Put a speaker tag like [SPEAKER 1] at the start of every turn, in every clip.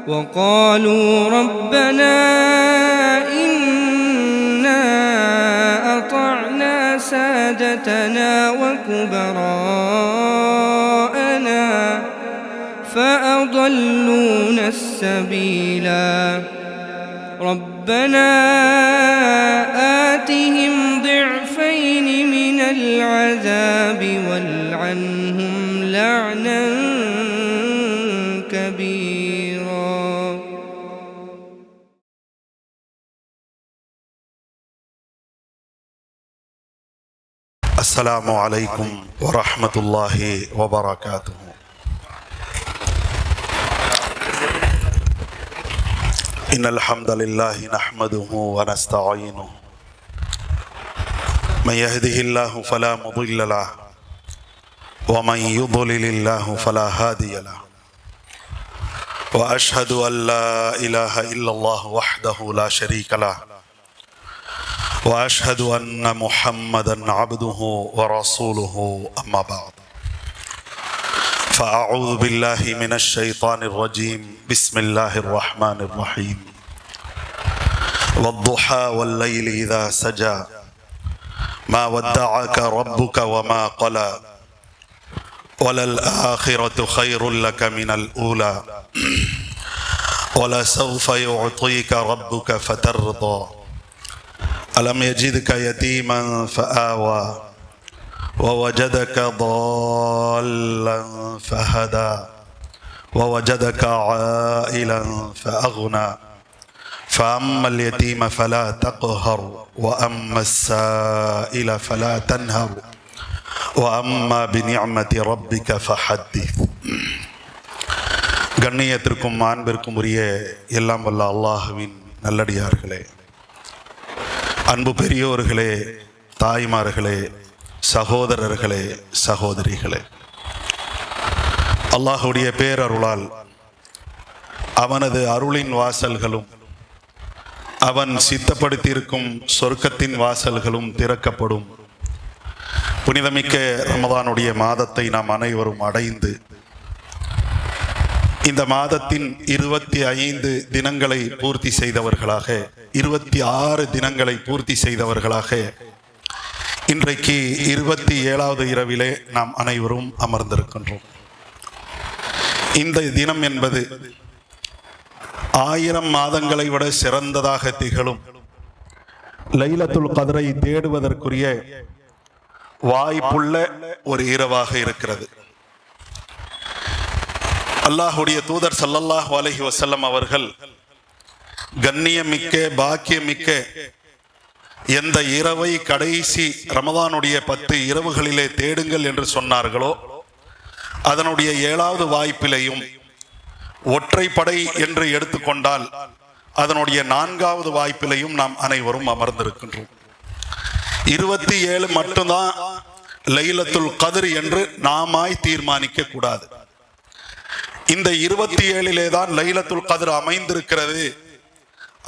[SPEAKER 1] وقالوا ربنا إنا أطعنا سادتنا وكبراءنا فأضلونا السبيلا ربنا آتهم ضعفين من العذاب والعنهم لعنا كبيرا.
[SPEAKER 2] السلام عليكم ورحمة الله وبركاته. إن الحمد لله نحمده ونستعينه من يهده الله فلا مضل له ومن يضلل الله فلا هادي له وأشهد أن لا إله إلا الله وحده لا شريك له وأشهد أن محمدا عبده ورسوله أما بعد فأعوذ بالله من الشيطان الرجيم بسم الله الرحمن الرحيم والضحى والليل إذا سجى ما ودعك ربك وما قلى وللآخرة خير لك من الأولى ولسوف يعطيك ربك فترضى ألم يجدك يتيما فآوى ووجدك ضالا فهدى ووجدك عائلا فأغنى فأما اليتيم فلا تقهر وأما السائل فلا تنهر وأما بنعمة ربك فحدث. கண்ணியத்திற்கும் மாண்பிற்கும் உரிய எல்லாம் வல்ல அல்லாஹ்வின் நல்லடியார்களே, அன்பு பெரியோர்களே, தாய்மார்களே, சகோதரர்களே, சகோதரிகளே, அல்லாஹ்வுடைய பேரருளால் அவனது அருளின் வாசல்களும் அவன் சித்தப்படுத்தியிருக்கும் சொர்க்கத்தின் வாசல்களும் திறக்கப்படும் புனிதமிக்க ரமதானுடைய மாதத்தை நாம் அனைவரும் அடைந்து இந்த மாதத்தின் 25 தினங்களை பூர்த்தி செய்தவர்களாக 26 தினங்களை பூர்த்தி செய்தவர்களாக இன்றைக்கு 27வது இரவிலே நாம் அனைவரும் அமர்ந்திருக்கின்றோம். இந்த தினம் என்பது 1000 மாதங்களை விட சிறந்ததாக திகழும் லைலத்துல் கத்ரை தேடுவதற்குரிய வாய்ப்புள்ள ஒரு இரவாக இருக்கிறது. அல்லாஹ்வுடைய தூதர் ஸல்லல்லாஹு அலைஹி வஸல்லம் அவர்கள் கண்ணியமிக்க பாக்கியமிக்க எந்த இரவை கடைசி ரமதானுடைய 10 இரவுகளிலே தேடுங்கள் என்று சொன்னார்களோ அதனுடைய 7வது வாய்ப்பிலையும் ஒற்றைப்படை என்று எடுத்துக்கொண்டால் அதனுடைய 4வது வாய்ப்பிலையும் நாம் அனைவரும் அமர்ந்திருக்கின்றோம். 27 மட்டும்தான் லைலத்துல் கத்ர் என்று நாமாய் தீர்மானிக்க கூடாது. இந்த 27லே தான் லைலத்துல் கத்ர் அமைந்திருக்கிறது.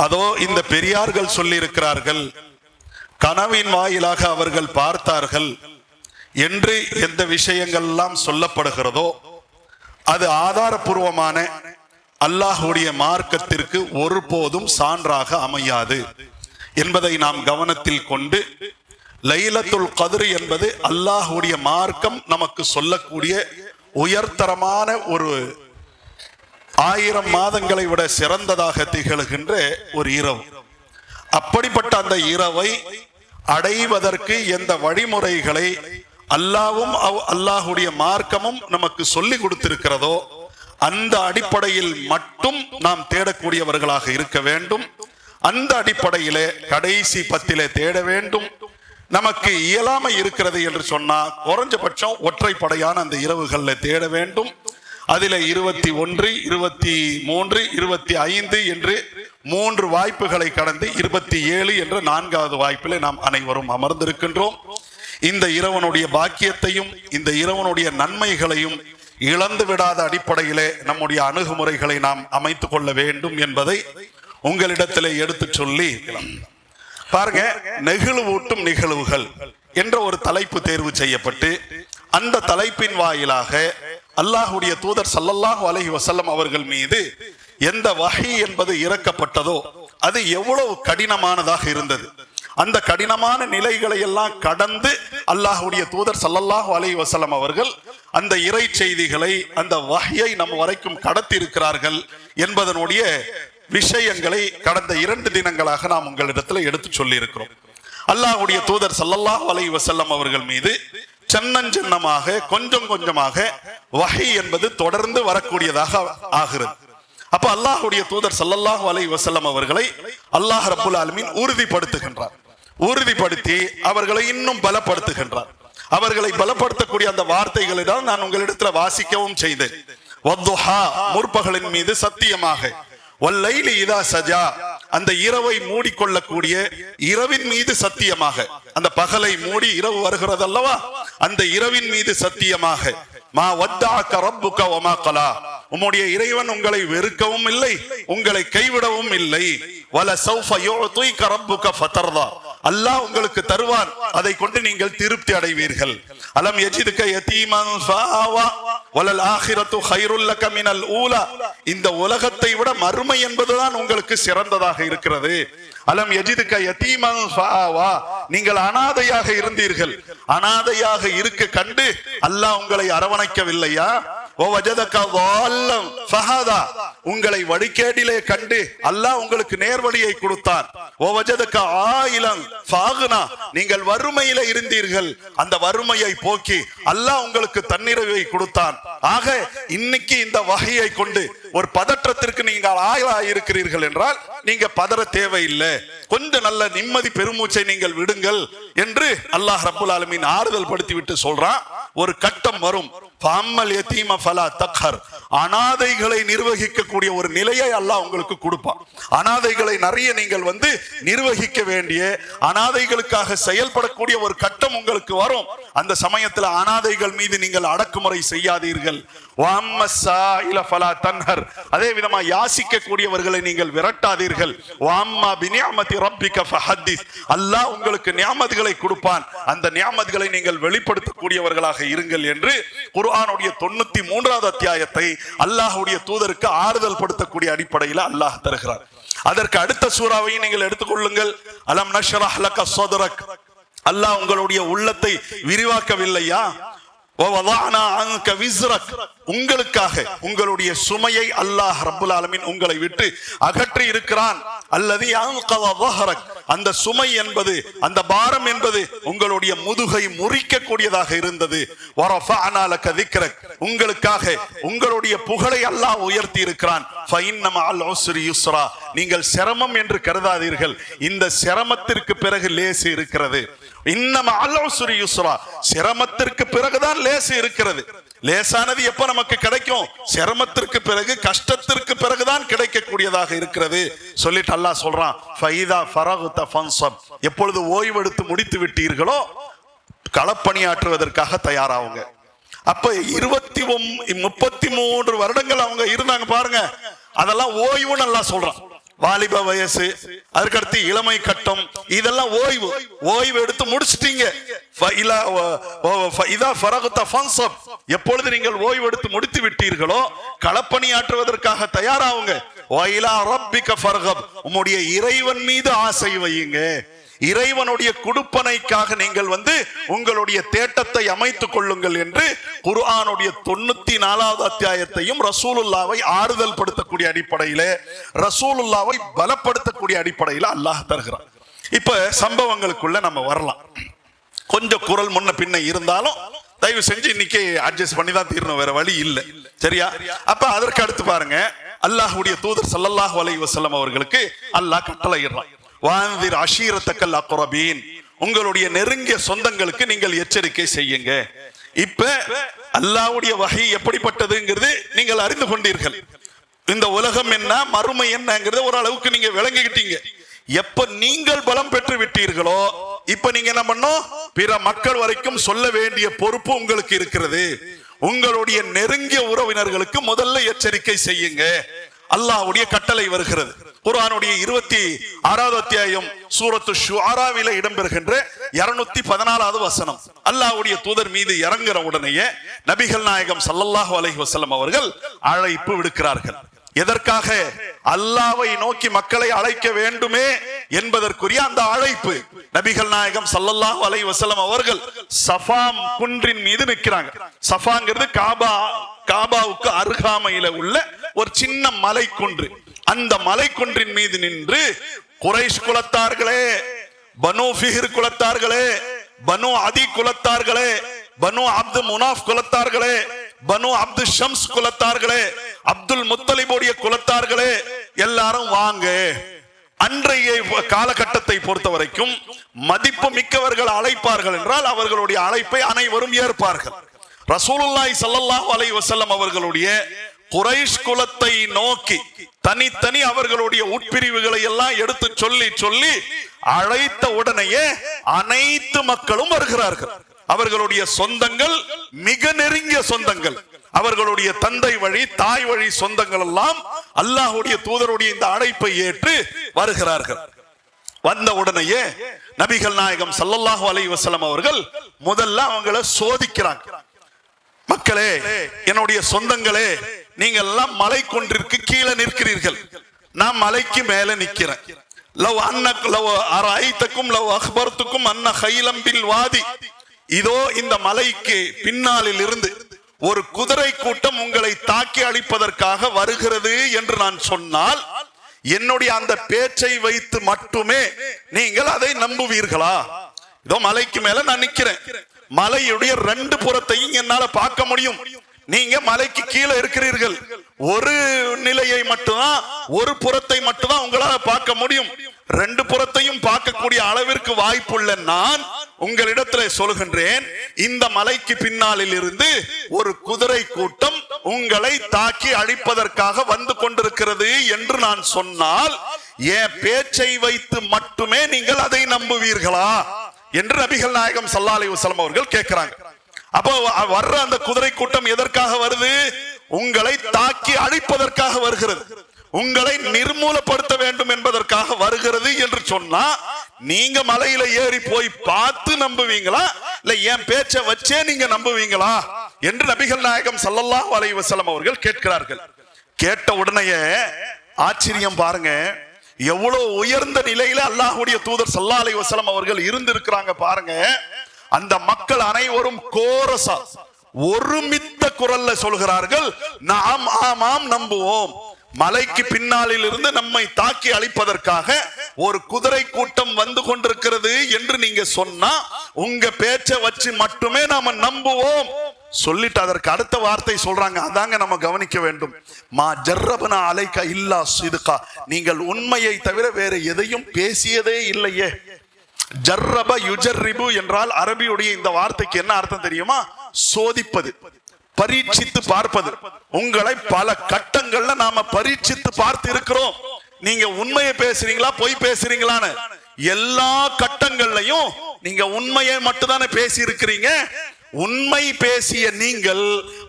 [SPEAKER 2] அதோ இந்த பெரியார்கள் சொல்லி இருக்கிறார்கள், கனவின் வாயிலாக அவர்கள் பார்த்தார்கள் என்று எந்த விஷயங்கள் எல்லாம் சொல்லப்படுகிறதோ அது ஆதாரபூர்வமான அல்லாஹ்வுடைய மார்க்கத்திற்கு ஒருபோதும் சான்றாக அமையாது என்பதை நாம் கவனத்தில் கொண்டு லைலத்துல் கத்ர் என்பது அல்லாஹ்வுடைய மார்க்கம் நமக்கு சொல்லக்கூடிய உயர்தரமான ஒரு 1000 மாதங்களை விட சிறந்ததாக திகழ்கின்ற ஒரு இரவு. அப்படிப்பட்ட அந்த இரவை அடைவதற்கு எந்த வழிமுறைகளை அல்லாஹ்வும் அல்லாஹ்வுடைய மார்க்கமும் நமக்கு சொல்லி கொடுத்திருக்கிறதோ அந்த அடிப்படையில் மட்டும் நாம் தேடக்கூடியவர்களாக இருக்க வேண்டும். அந்த அடிப்படையிலே கடைசி 10 தேட வேண்டும். நமக்கு இயலாமை இருக்கிறது என்று சொன்னா குறைஞ்சபட்சம் ஒற்றைப்படையான அந்த இரவுகளில் தேட வேண்டும். அதில் 21, 23, 25 என்று 3 வாய்ப்புகளை கடந்து 27 என்ற 4வது வாய்ப்பில் நாம் அனைவரும் அமர்ந்திருக்கின்றோம். இந்த இரவனுடைய பாக்கியத்தையும் இந்த இரவனுடைய நன்மைகளையும் இழந்து விடாத அடிப்படையிலே நம்முடைய அணுகுமுறைகளை நாம் அமைத்துக் கொள்ள வேண்டும் என்பதை உங்களிடத்திலே எடுத்து சொல்லி பாருங்க. நெகிழ்வூட்டும் நிகழ்வுகள் என்ற ஒரு தலைப்பு தேர்வு செய்யப்பட்டு அந்த தலைப்பின் வாயிலாக அல்லாஹ்வுடைய தூதர் ஸல்லல்லாஹு அலைஹி வஸல்லம் அவர்கள் மீது எந்த வஹி என்பது இறக்கப்பட்டதோ அது எவ்வளவு கடினமானதாக இருந்தது. அந்த கடினமான நிலைகளை எல்லாம் கடந்து அல்லாஹ்வுடைய தூதர் ஸல்லல்லாஹு அலைஹி வஸல்லம் அவர்கள் அந்த இறை செய்திகளை, அந்த வஹ்யை நம்ம வரைக்கும் கடத்தி இருக்கிறார்கள் என்பதனுடைய விஷயங்களை கடந்த 2 தினங்களாக நாம் உங்களிடத்தில் எடுத்து சொல்லி இருக்கிறோம். அல்லாஹ்வுடைய தூதர் ஸல்லல்லாஹு அலைஹி வஸல்லம் அவர்கள் மீது சின்னமாக கொஞ்சம் கொஞ்சமாக வஹி என்பது தொடர்ந்து வரக்கூடியதாக ஆகிறது. அப்ப அல்லாஹ்வுடைய தூதர் ஸல்லல்லாஹு அலைஹி வஸல்லம் அவர்களை அல்லாஹ் ரப்புல் ஆலமீன் உறுதிப்படுத்தி அவர்களை இன்னும் பலப்படுத்துகின்றார். அவர்களை பலப்படுத்தக்கூடிய அந்த வார்த்தைகளை தான் நான் உங்களிடத்தில் வாசிக்கவும் செய்தேன். வத்துஹா, முற்பகலின் மீது சத்தியமாக, வல்லைலி இதா சஜா, அந்த இரவை மூடிக்கொள்ளக்கூடிய இரவின் மீது சத்தியமாக, அந்த பகலை மூடி இரவு வருகிறது அல்லவா, அந்த இரவின் மீது சத்தியமாக, மா வத்தாக்க ரப்புக வமா கலா, உம்முடைய இறைவன் உங்களை வெறுக்கவும் இல்லை, உங்களை கைவிடவும் இல்லை. வல சௌஃப யுஅதீக ரப்புக ஃபதர்தா, அல்லாஹ் உங்களுக்கு தருவான், அதை கொண்டு நீங்கள் திருப்தி அடைவீர்கள். அலம் யஜிதுக யதீமன் ஃபஆவா வலல் ஆகிரத்து கைருல் லக மினல் ஊலா, இந்த உலகத்தை விட மறுமை என்பதுதான் உங்களுக்கு சிறந்ததாக இருக்கிறது. அலம் யஜிதுக யதீமன் ஃபஆவா, நீங்கள் அனாதையாக இருந்தீர்கள், அனாதையாக இருக்க கண்டு அல்லாஹ் உங்களை அரவணைக்கவில்லையா? உங்களை வழிகேடிலே கண்டு அல்லாஹ் உங்களுக்கு நேர்வழியை கொடுத்தான். நீங்கள் வறுமையில இருந்தீர்கள், அந்த வறுமையை போக்கி அல்லாஹ் உங்களுக்கு தன்னிறைவை கொடுத்தான். ஆக இன்னைக்கு இந்த வகையை கொண்டு ஒரு பதற்றத்திற்கு நீங்கள் ஆளாயிருக்கிறீர்கள் என்றால் நீங்க பதற தேவையில்லை, கொஞ்சம் நல்ல நிம்மதி பெருமூச்சை நீங்கள் விடுங்கள் என்று அல்லாஹ் ரப்புல் ஆலமீன் ஆறுதல் படுத்திவிட்டு சொல்றான். ஒரு கட்டம் வரும், அனாதைகளை நிர்வகிக்கக்கூடிய ஒரு நிலையை அல்லாஹ் உங்களுக்கு கொடுப்பான். அனாதைகளை நிறைய நீங்கள் நிர்வகிக்க வேண்டிய, அனாதைகளுக்காக செயல்படக்கூடிய ஒரு கட்டம் உங்களுக்கு வரும். அந்த சமயத்தில் அனாதைகள் மீது நீங்கள் அடக்குமுறை செய்யாதீர்கள். அதே விதமா யாசிக்கக்கூடியவர்களை நீங்கள் விரட்டாதீர்கள். அல்லாஹ் உங்களுக்கு நியாமத்துகளை கொடுப்பான், அந்த நியாமத்துகளை நீங்கள் வெளிப்படுத்தக்கூடியவர்களாக இருங்கள் என்று குர்ஆனுடைய 93வது அத்தியாயத்தை அல்லாஹ்வுடைய தூதருக்கு ஆறுதல் படுத்தக்கூடிய அடிப்படையில் அல்லாஹ் தருகிறார். அதற்கு அடுத்த சூறாவையும் நீங்கள் எடுத்துக்கொள்ளுங்கள். அலம் நஷ்ரஹ் லக ஸத்ரக், அல்லாஹ் உங்களுடைய உள்ளத்தை விரிவாக்கவில்லையா? உங்களுக்காக உங்களுடைய சுமையை அல்லாஹ் ரப்புல் ஆலமீன் உங்களை விட்டு அகற்றி இருக்கிறான். அல்லது அந்த சுமை என்பது, அந்த பாரம் என்பது உங்களுடைய முதுகை முறிக்கக்கூடியதாக இருந்தது. உங்களுக்காக உங்களுடைய புகழை அல்லாஹ் உயர்த்தி இருக்கிறான். நீங்கள் சிரமம் என்று கருதாதீர்கள், இந்த சிரமத்திற்கு பிறகு லேசு இருக்கிறது. சிரமத்திற்கு பிறகுதான் லேசு இருக்கிறது. லேசானது எப்ப நமக்கு கிடைக்கும்? சிரமத்திற்கு பிறகு, கஷ்டத்திற்கு பிறகுதான் கிடைக்கக்கூடியதாக இருக்கிறது சொல்லிட்டு அல்லாஹ் சொல்றான், எப்பொழுது ஓய்வெடுத்து முடித்து விட்டீர்களோ களப்பணியாற்றுவதற்காக தயாராகுங்க. அப்ப 33 வருடங்கள் அவங்க இருந்தாங்க பாருங்க, அதெல்லாம் ஓய்வுன்னு அல்லாஹ் சொல்றான். வாலிப வயசு, அதற்கடுத்து இளமை கட்டம், இதெல்லாம் ஓய்வு எடுத்து முடிச்சிட்டீங்க. எப்பொழுது நீங்கள் ஓய்வு எடுத்து முடித்து விட்டீர்களோ களப்பணியாற்றுவதற்காக தயாராகுங்க. உம்முடைய இறைவன் மீது ஆசை வையுங்க. இறைவனுடைய குடுப்பனைக்காக நீங்கள் உங்களுடைய தேட்டத்தை அமைத்துக் கொள்ளுங்கள் என்று குர்ஆனுடைய 94வது அத்தியாயத்தையும் ரசூலுல்லாவை ஆறுதல் படுத்தக்கூடிய அடிப்படையிலே, ரசூலுல்லாவை பலப்படுத்தக்கூடிய அடிப்படையில அல்லாஹ் தருகிறான். இப்ப சம்பவங்களுக்குள்ள நம்ம வரலாம். கொஞ்சம் குரல் முன்ன பின்ன இருந்தாலும் தயவு செஞ்சு இன்னைக்கு அட்ஜஸ்ட் பண்ணி தான் தீரணும், வேற வழி இல்லை. சரியா? அப்ப அதற்கு அடுத்து பாருங்க, அல்லாஹ்வுடைய தூதர் ஸல்லல்லாஹு அலைஹி வஸல்லம் அவர்களுக்கு அல்லாஹ் கட்டளையிடுறான், வான்திர் அஷீரத்தக்கல் அக்ரபீன், உங்களுடைய நெருங்கிய சொந்தங்களுக்கு நீங்கள் எச்சரிக்கை செய்யுங்க. இப்ப அல்லாஹ்வுடைய வஹி எப்படிப்பட்டதுங்கிறது நீங்கள் அறிந்து கொண்டீர்கள். இந்த உலகம் என்ன, மறுமை என்னங்கிறத ஓரளவுக்கு நீங்க விளங்கிக்கிட்டீங்க. எப்ப நீங்கள் பலம் பெற்று விட்டீர்களோ இப்ப நீங்க என்ன பண்ணணும், பிற மக்கள் வரைக்கும் சொல்ல வேண்டிய பொறுப்பு உங்களுக்கு இருக்கிறது. உங்களுடைய நெருங்கிய உறவினர்களுக்கு முதல்ல எச்சரிக்கை செய்யுங்க. அல்லாஹ்வுடைய கட்டளை வருகிறது. குர்ஆனுடைய 26வது அத்தியாயம் சூரத்து ஷுஆராவில இடம்பெறுகின்ற 214வது வசனம். அல்லாஹ்வுடைய தூதர் மீது இறங்குற உடனேயே நபிகள் நாயகம் ஸல்லல்லாஹு அலைஹி வஸல்லம் அவர்கள் அழைப்பு விடுக்கிறார்கள். எதற்காக? அல்லாஹ்வை நோக்கி மக்களை அழைக்க வேண்டுமே என்பதற்குரிய அந்த அழைப்பு. நபிகள் நாயகம் ஸல்லல்லாஹு அலைஹி வஸல்லம் அவர்கள் சஃபா குன்றின் மீது நிற்கிறாங்க. சஃபாங்கிறது காபாவுக்கு அருகாமையில உள்ள ஒரு சின்ன மலை குன்று. அந்த மலை குன்றின் மீது நின்று குறைஷ் குலத்தார்களே, பனு ஃபிஹ்ர் குலத்தார்களே, பனு அதி குலத்தார்களே, பனு அப்து முனாஃப் குலத்தார்களே, பனு அப்து ஷம்ஸ் குலத்தார்களே, அப்துல் முத்தலிபுடைய குலத்தார்களே, எல்லாரும் வாங்க. அன்றைய காலகட்டத்தை பொறுத்த வரைக்கும் மதிப்பு மிக்கவர்கள் அழைப்பார்கள் என்றால் அவர்களுடைய அழைப்பை அனைவரும் ஏற்பார்கள். ரசூலுல்லாஹி ஸல்லல்லாஹு அலைஹி வஸல்லம் அவர்களுடைய குறைஷ் குலத்தை நோக்கி தனித்தனி அவர்களுடைய உட்பிரிவுகளை எல்லாம் எடுத்து சொல்லி சொல்லி அழைத்த உடனேயே அனைத்து மக்களும் வருகிறார்கள். அவர்களுடைய சொந்தங்கள், மிக நெருங்கிய சொந்தங்கள், அவர்களுடைய தந்தை வழி தாய் வழி சொந்தங்கள் எல்லாம் அல்லாஹ்வுடைய தூதருடைய இந்த அழைப்பை ஏற்று வருகிறார்கள். வந்த உடனேயே நபிகள் நாயகம் ஸல்லல்லாஹு அலைஹி வஸல்லம் அவர்கள் முதல்ல அவங்கள சோதிக்கிறாங்க. மக்களே, என்னுடைய சொந்தங்களே, நீங்க எல்லாம் மலை கொன்றிற்கு கீழே நிற்கிறீர்கள், நான் மலைக்கு மேல நிக்கிறேன். லவ் அன்னக் லவ் அரைதக்கும் லவ் அக்பர்துக்கும் அன்ன கைலம் பில் வாதி, இதோ இந்த மலைக்கு பின்னாலில் இருந்து ஒரு குதிரை கூட்டம் உங்களை தாக்கி அழிப்பதற்காக வருகிறது என்று நான் சொன்னால் என்னுடைய அந்த பேச்சை வைத்து மட்டுமே நீங்கள் அதை நம்புவீர்களா? இதோ மலைக்கு மேல நான் நிக்கிறேன், மலையுடைய 2 புறத்தையும் என்னால பார்க்க முடியும். நீங்க மலைக்கு கீழே இருக்கிறீர்கள், ஒரு நிலையை மட்டும்தான், ஒரு புறத்தை மட்டும்தான் உங்களால பார்க்க முடியும். 2 புறத்தையும் பார்க்கக்கூடிய அளவிற்கு வாய்ப்புள்ள நான் உங்களிடத்துல சொல்கின்றேன், இந்த மலைக்கு பின்னாலில் இருந்து ஒரு குதிரை கூட்டம் உங்களை தாக்கி அழிப்பதற்காக வந்து கொண்டிருக்கிறது என்று நான் சொன்னால் என் பேச்சை வைத்து மட்டுமே நீங்கள் அதை நம்புவீர்களா என்று நபிகள் நாயகம் ஸல்லல்லாஹு அலைஹி வஸல்லம் அவர்கள் கேட்கிறாங்க. அப்போ வர்ற அந்த குதிரை கூட்டம் எதற்காக வருது? உங்களை தாக்கி அழிப்பதற்காக வருகிறது, உங்களை நிர்மூலப்படுத்த வேண்டும் என்பதற்காக வருகிறது என்று சொன்னா நீங்க மலையில ஏறி போய் பார்த்து நம்புவீங்களா, இல்ல என் பேச்சை வச்சே நீங்க நம்புவீங்களா என்று நபிகள் நாயகம் ஸல்லல்லாஹு அலைஹி வஸல்லம் அவர்கள் கேட்கிறார்கள். கேட்ட உடனேயே ஆச்சரியம் பாருங்க, எவ்வளவு உயர்ந்த நிலையில அல்லாஹ்வுடைய தூதர் ஸல்லல்லாஹு அலைஹி வஸல்லம் அவர்கள் இருந்திருக்கிறாங்க பாருங்க. அந்த மக்கள் அனைவரும் கோரஸா ஒருமித்த குரல்ல சொல்கிறார்கள், நாம் ஆமாம் நம்புவோம். மலைக்கு பின்னாலில் இருந்து நம்மை தாக்கி அழிப்பதற்காக ஒரு குதிரை கூட்டம் வந்து கொண்டிருக்கிறது என்று நீங்க சொன்னா உங்க பேச்சை வச்சு மட்டுமே நாம நம்புவோம். சொல்லிட்டு அதற்கு அடுத்த வார்த்தை சொல்றாங்க, அதாங்க நம்ம கவனிக்க வேண்டும். மா ஜர்ரபனா அலைக இல்லா சிதுகா, நீங்கள் உண்மையை தவிர வேற எதையும் பேசியதே இல்லையே. ஜர்ரப யுஜர்ரிபு என்றால் அரபியுடைய இந்த வார்த்தைக்கு என்ன அர்த்தம் தெரியுமா? சோதிப்பது, பரீட்சித்து பார்ப்பது. உங்களை பல கட்டங்கள்ல நாம பரீட்சித்து பார்த்து இருக்கிறோம். நீங்க உண்மையை பேசுறீங்களா பொய் பேசுறீங்களான்னு எல்லா கட்டங்கள்லயும் நீங்க உண்மையை மட்டும்தானே பேசி இருக்கிறீங்க. உண்மை பேசிய நீங்கள்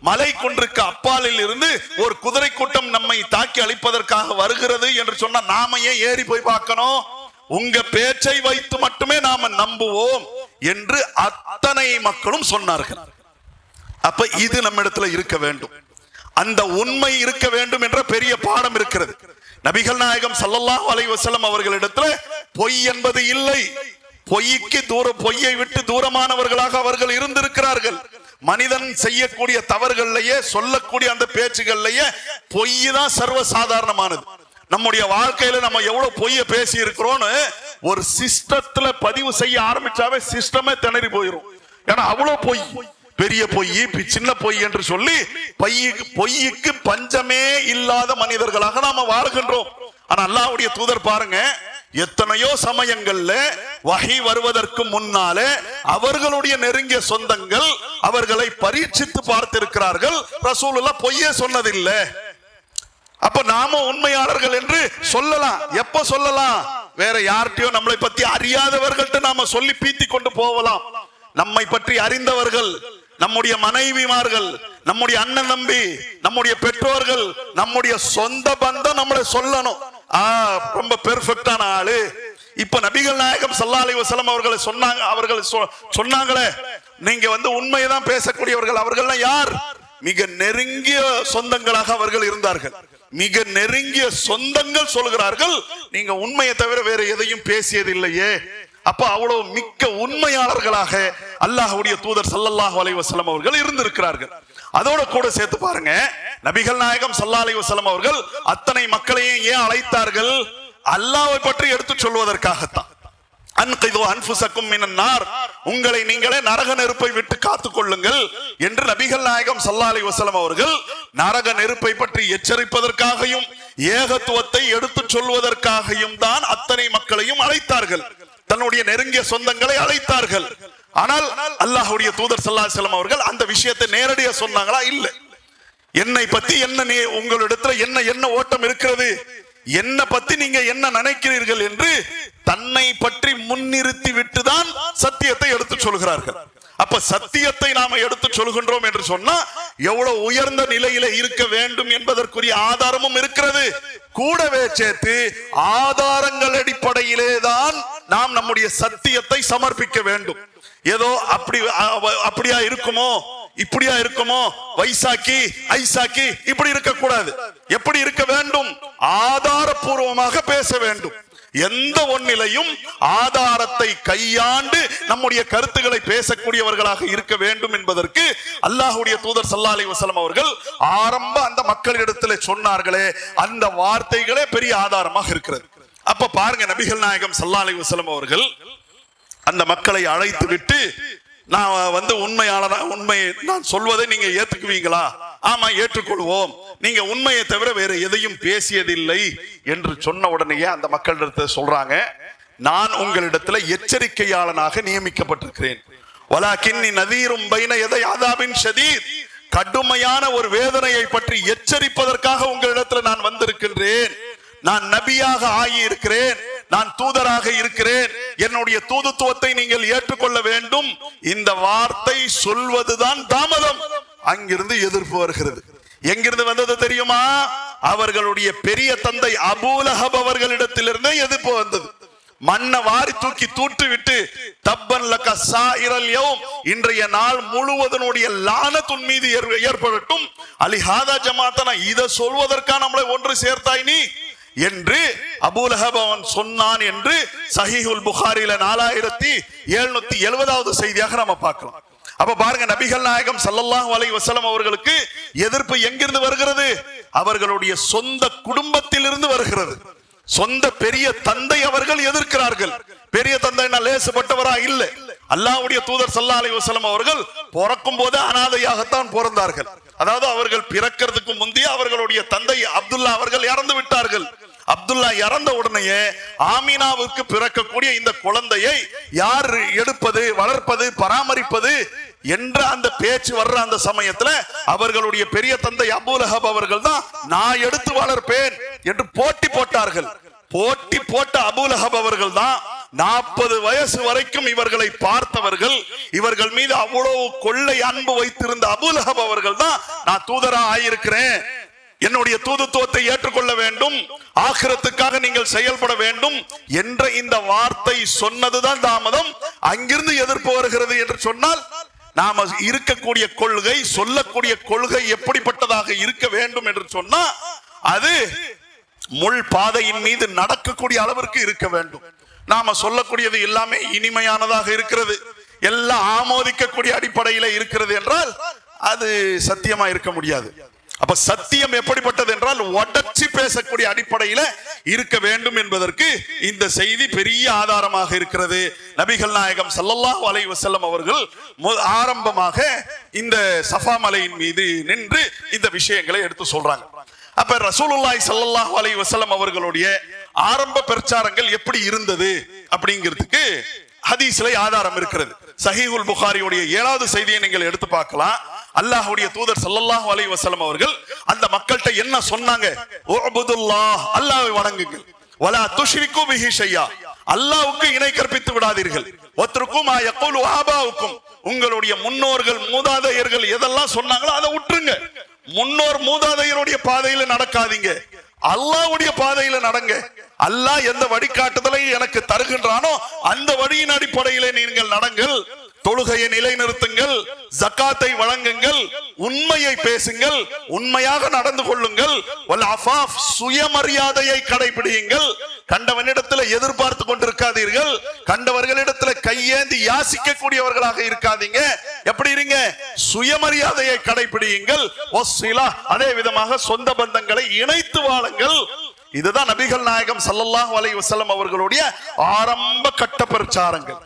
[SPEAKER 2] மலை குன்றுக்கு அப்பாலில் இருந்து ஒரு குதிரை கூட்டம் நம்மை தாக்கி அழிப்பதற்காக வருகிறது என்று சொன்னா நாம ஏன் ஏறி போய் பார்க்கணும்? உங்க பேச்சை வைத்து மட்டுமே நாம நம்புவோம் என்று அத்தனை மக்களும் சொன்னார்கள். அப்ப இது நம்ம இடத்துல இருக்க வேண்டும், அந்த உண்மை இருக்க வேண்டும் என்ற பெரிய பாடம் இருக்கிறது. நபிகள் நாயகம் ஸல்லல்லாஹு அலைஹி வஸல்லம் அவர்களிடத்துல பொய் என்பது இல்லை. பொய்யை விட்டு தூரமானவர்களாக அவர்கள் இருந்திருக்கிறார்கள். மனிதன் செய்யக்கூடிய தவறுகள்லயே சொல்லக்கூடிய அந்த பேச்சுகள்லயே பொய் தான் சர்வ சாதாரணமானது. நம்முடைய வாழ்க்கையில நம்ம எவ்வளவு பொய்ய பேசி இருக்கிறோம்னு ஒரு சிஸ்டத்துல பதிவு செய்ய ஆரம்பிச்சாவே சிஸ்டமே திணறி போயிடும். ஏன்னா அவ்வளவு பொய், பெரிய பொய் சின்ன பொய் என்று சொல்லி பொய்யுக்கு பஞ்சமே இல்லாத மனிதர்களாக நாம வாழ்கின்றோம். ஆனா அல்லாஹ்வுடைய தூதர் பாருங்க, எத்தனையோ சமயங்கள்ல வஹி வருவதற்கு முன்னாலே அவர்களுடைய நெருங்கிய சொந்தங்கள் அவர்களை பரீட்சித்து பார்த்திருக்கிறார்கள். ரசூலுல்லாஹ் பொய்யே சொன்னதில்லை. அப்ப நாம உண்மையாளர்கள் என்று சொல்லலாம். எப்ப சொல்லலாம்? வேற யார்கிட்டயோ நம்மளை பத்தி அறியாதவர்கள்ட்ட நாம சொல்லி பீத்தி கொண்டு போகலாம். நம்மை பற்றி அறிந்தவர்கள், நம்முடைய மனைவிமார்கள், நம்முடைய அண்ணன் தம்பி, நம்முடைய பெற்றோர்கள், நம்முடைய சொந்த பந்தம் நம்மளை சொல்லணும். ரொம்ப பெர்ஃபெக்டான ஆளு. இப்ப நபிகள் நாயகம் ஸல்லல்லாஹு அலைஹி வஸல்லம் அவர்கள் சொன்னாங்களே, நீங்க உண்மையைதான் பேசக்கூடியவர்கள். அவர்கள்லாம் யார்? மிக நெருங்கிய சொந்தங்களாக அவர்கள் இருந்தார்கள். மிக நெருங்கிய சொந்தங்கள் சொல்கிறார்கள், நீங்க உண்மையை தவிர வேற எதையும் பேசியதில்லையே. அப்ப அவ்வளவு மிக்க உண்மையாளர்களாக அல்லாஹ்வுடைய தூதர் ஸல்லல்லாஹு அலைஹி வஸல்லம் அவர்கள் இருந்திருக்கிறார்கள். அதோட கூட சேர்த்து பாருங்க, நபிகள் நாயகம் ஸல்லல்லாஹு அலைஹி வஸல்லம் அவர்கள் அத்தனை மக்களையும் ஏன் அழைத்தார்கள்? அல்லாஹ்வை பற்றி எடுத்து சொல்வதற்காகத்தான். அன்கிது அன்ஃபுஸக்கும் மினன் நார், உங்களை நீங்களே நரக நெருப்பை விட்டு காத்துக் கொள்ளுங்கள் என்று நபிகள் நாயகம் ஸல்லல்லாஹு அலைஹி வஸல்லம் அவர்கள் நரக நெருப்பை பற்றி எச்சரிப்பதற்காகவும் ஏகத்துவத்தை எடுத்து சொல்வதற்காகவும் தான் அத்தனை மக்களையும் அழைத்தார்கள். தன்னுடைய நெருங்கிய சொந்தங்களை அழைத்தார்கள். ஆனால் அல்லாஹ்வுடைய தூதர் ஸல்லல்லாஹு அலைஹி வஸல்லம் அவர்கள் அந்த விஷயத்தை நேரடியா சொன்னாங்களா? இல்லை. என்னை பத்தி உங்களிடத்துல என்ன ஓட்டம் இருக்கிறது, என்ன பத்தி நீங்க என்ன நினைக்கிறீர்கள் என்று தன்னை பற்றி முன்னிறுத்தி விட்டுதான் சத்தியத்தை எடுத்து சொல்கிறார்கள். அப்ப சத்தியத்தை நாம எடுத்து சொல்கின்றோம் என்று சொன்னா எவ்வளவு உயர்ந்த நிலையில இருக்க வேண்டும் என்பதற்குரிய ஆதாரமும் இருக்கிறது. கூடவே சேர்த்து ஆதாரங்கள் அடிப்படையிலே தான் நாம் நம்முடைய சத்தியத்தை சமர்ப்பிக்க வேண்டும். ஏதோ அப்படியா இருக்குமோ, இப்படியா இருக்குமோ, வைசாக்கி ஐசாக்கி இப்படி இருக்க கூடாது. எப்படி இருக்க வேண்டும்? ஆதாரபூர்வமாக பேச வேண்டும். எந்த ஒன்னிலையும் ஆதாரத்தை கையாண்டு நம்முடைய கருத்துக்களை பேசக்கூடியவர்களாக இருக்க வேண்டும் என்பதற்கு அல்லாஹ்வுடைய தூதர் ஸல்லல்லாஹு அலைஹி வஸல்லம் அவர்கள் ஆரம்ப அந்த மக்களிடத்தில் சொன்னார்களே, அந்த வார்த்தைகளே பெரிய ஆதாரமாக இருக்கிறது. அப்ப பாருங்க, நபிகள் நாயகம் ஸல்லல்லாஹு அலைஹி வஸல்லம் அவர்கள் அந்த மக்களை அழைத்து விட்டு, நான் உண்மை நான் சொல்வதை நீங்க ஏத்துக்குவீங்களா? ஆமா, ஏற்றுக்கொள்வோம். நீங்க உண்மையை தவிர வேற எதையும் பேசியதில்லை என்று சொன்ன உடனேயே அந்த மக்களிடத்தில் சொல்றாங்க, நான் உங்களிடத்துல எச்சரிக்கையாளனாக நியமிக்கப்பட்டிருக்கிறேன். வலாக்கின்னி நதீரும் பைன யதை அஸாபின் ஷதீத், கடுமையான ஒரு வேதனையை பற்றி எச்சரிப்பதற்காக உங்களிடத்துல நான் வந்திருக்கின்றேன். நான் நபியாக ஆகி இருக்கிறேன், நான் தூதராக இருக்கிறேன், என்னுடைய தூதுத்துவத்தை நீங்கள் ஏற்றுக்கொள்ள வேண்டும். இந்த வார்த்தை சொல்வதுதான் தாமதம். அங்கிருந்து எதிர்ப்பு வருகிறது. எங்கிருந்து வந்தது தெரியுமா? அவர்களுடைய பெரிய தந்தை அபூ லஹப் அவர்களிடத்திலிருந்து எதிர்ப்பு வந்தது. மண்ணை வாரி தூக்கி தூட்டு விட்டு, தப்பன் லக சாயிரல் யௌம், இன்றைய நாள் முழுவதனுடைய லானத்துன் மீது ஏற்படட்டும், அலிஹாதா ஜமாத்தனா, இதை சொல்வதற்காக நம்மளை ஒன்று சேர்த்தாய் நீ என்று அபூ லஹப் அவன் சொன்னான் என்று சஹீஹுல் புகாரில 4770வது செய்தியாக நம்ம பார்க்கலாம். அப்ப பாருங்க, நபிகள் நாயகம் ஸல்லல்லாஹு அலைஹி வஸல்லம் அவர்களுக்கு எதிர்ப்பு எங்கிருந்து வருகிறது? அவர்களுடைய சொந்த குடும்பத்திலிருந்து வருகிறது. சொந்த பெரிய தந்தை அவர்கள் எதிர்க்கிறார்கள். பெரிய தந்தை லேசப்பட்டவரா இல்லை. அல்லாஹ்வுடைய தூதர் ஸல்லல்லாஹு அலைஹி வஸல்லம் அவர்கள் பிறக்கும் போது அனாதையாகத்தான் பிறந்தார்கள். அதாவது அவர்கள் பிறக்கிறதுக்கு முந்தைய அவர்களுடைய தந்தை அப்துல்லா அவர்கள் இறந்து விட்டார்கள். அப்துல்லா இறந்த உடனேயே ஆமீனாவுக்கு பிறக்கக்கூடிய இந்த குழந்தையை யார் எடுப்பது, வளர்ப்பது, பராமரிப்பது என்ற அந்த பேச்சு வர்ற அந்த சமயத்துல அவர்களுடைய பெரிய தந்தை அபூ லஹப் அவர்கள் தான் நான் எடுத்து வளர்ப்பேன் என்று போட்டி போட்டார்கள். போட்டி போட்ட அபூ லஹப் அவர்கள் தான் 40 வயசு வரைக்கும் இவர்களை பார்த்தவர்கள். இவர்கள் மீது அவ்வளவு கொள்ளை அன்பு வைத்திருந்த அபூ லஹப் அவர்கள் தான் நான் தூதரா ஆயிருக்கிறேன், என்னுடைய தூதுத்துவத்தை ஏற்றுக்கொள்ள வேண்டும், ஆகிரத்துக்காக நீங்கள் செயல்பட வேண்டும் என்ற இந்த வார்த்தை சொன்னதுதான் தாமதம். அங்கிருந்து எதிர்ப்பு வருகிறது என்று சொன்னால் நாம இருக்கக்கூடிய கொள்கை, சொல்லக்கூடிய கொள்கை எப்படிப்பட்டதாக இருக்க வேண்டும் என்று சொன்னா அது முள் பாதையின் மீது நடக்கக்கூடிய அளவிற்கு இருக்க வேண்டும். நாம சொல்லக்கூடியது எல்லாமே இனிமையானதாக இருக்கிறது, எல்லாம் ஆமோதிக்கக்கூடிய அடிப்படையில இருக்கிறது என்றால் அது சத்தியமா இருக்க முடியாது. அப்ப சத்தியம் எப்படிப்பட்டது என்றால் உடைச்சி பேசக்கூடிய அடிப்படையில இருக்க வேண்டும் என்பதற்கு இந்த செய்தி பெரிய ஆதாரமாக இருக்கிறது. நபிகள் நாயகம் ஸல்லல்லாஹு அலைஹி வஸல்லம் அவர்கள் ஆரம்பமாக இந்த சஃபா மலையின் மீது நின்று இந்த விஷயங்களை எடுத்து சொல்றாங்க. அப்ப ரசூலுல்லாஹி ஸல்லல்லாஹு அலைஹி வஸல்லம் அவர்களுடைய ஆரம்ப பிரச்சாரங்கள் எப்படி இருந்தது அப்படிங்கிறதுக்கு ஹதீஸ்ல ஆதாரம் இருக்கிறது. சஹீஹுல் புகாரியுடைய 7வது செய்தியை நீங்கள் எடுத்து பார்க்கலாம். அல்லாஹ்வுடைய தூதர் ஸல்லல்லாஹு அலைஹி வஸல்லம் அவர்கள் அந்த மக்கள்கிட்ட என்ன சொன்னாங்க? உஅ்புதுல்லாஹ், அல்லாஹ்வை வணங்குங்கள், வலா துஷ்ரிகு பிஹி ஷையா, அல்லாஹ்வுக்கு இணை கற்பித்து விடாதீர்கள், வத்ருக்கு மா யகூலு ஆபாவுக்கும், உங்களுடைய முன்னோர்கள் மூதாதையர்கள் எதெல்லாம் சொன்னாங்களோ அதை விட்டுருங்க, முன்னோர் மூதாதையருடைய பாதையில நடக்காதீங்க, அல்லாஹ்வுடைய பாதையில நடங்க. அல்லாஹ் எந்த வழிகாட்டுதலை எனக்கு தருகின்றானோ அந்த வழியின் அடிப்படையிலே நீங்கள் நடங்கள். தொழுகையை நிலைநிறுத்துங்கள், ஜக்காத்தை வழங்குங்கள், உண்மையை பேசுங்கள், உண்மையாக நடந்து கொள்ளுங்கள். வல் அஃபாஃப், சுயமரியாதையை கடைபிடியுங்கள். கண்டவனிடத்துல எதிர்பார்த்து கொண்டிருக்காதீர்கள். கண்டவர்களிடத்துல கையேந்தி யாசிக்க கூடியவர்களாக இருக்காதீங்க. எப்படி இருங்க? சுயமரியாதையை கடைபிடியுங்கள். அதே விதமாக சொந்த பந்தங்களை இணைத்து வாழுங்கள். இதுதான் நபிகள் நாயகம் ஸல்லல்லாஹு அலைஹி வஸல்லம் அவர்களுடைய ஆரம்ப கட்ட பிரச்சாரங்கள்.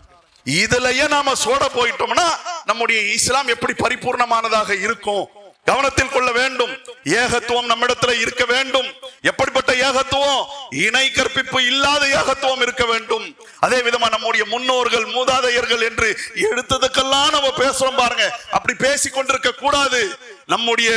[SPEAKER 2] இதுலயே நாம சோட போயிட்டோம்னா நம்முடைய இஸ்லாம் எப்படி பரிபூர்ணமானதாக இருக்கும்? கவனத்தில் கொள்ள வேண்டும். ஏகத்துவம் நம்மிடத்துல இருக்க வேண்டும். எப்படிப்பட்ட ஏகத்துவம்? இணை கற்பிப்பு இல்லாத ஏகத்துவம் இருக்க வேண்டும். அதே விதமா நம்முடைய முன்னோர்கள் மூதாதையர்கள் என்று எடுத்ததுக்கெல்லாம் நம்ம பேசுறோம் பாருங்க, அப்படி பேசிக் கொண்டிருக்க கூடாது. நம்முடைய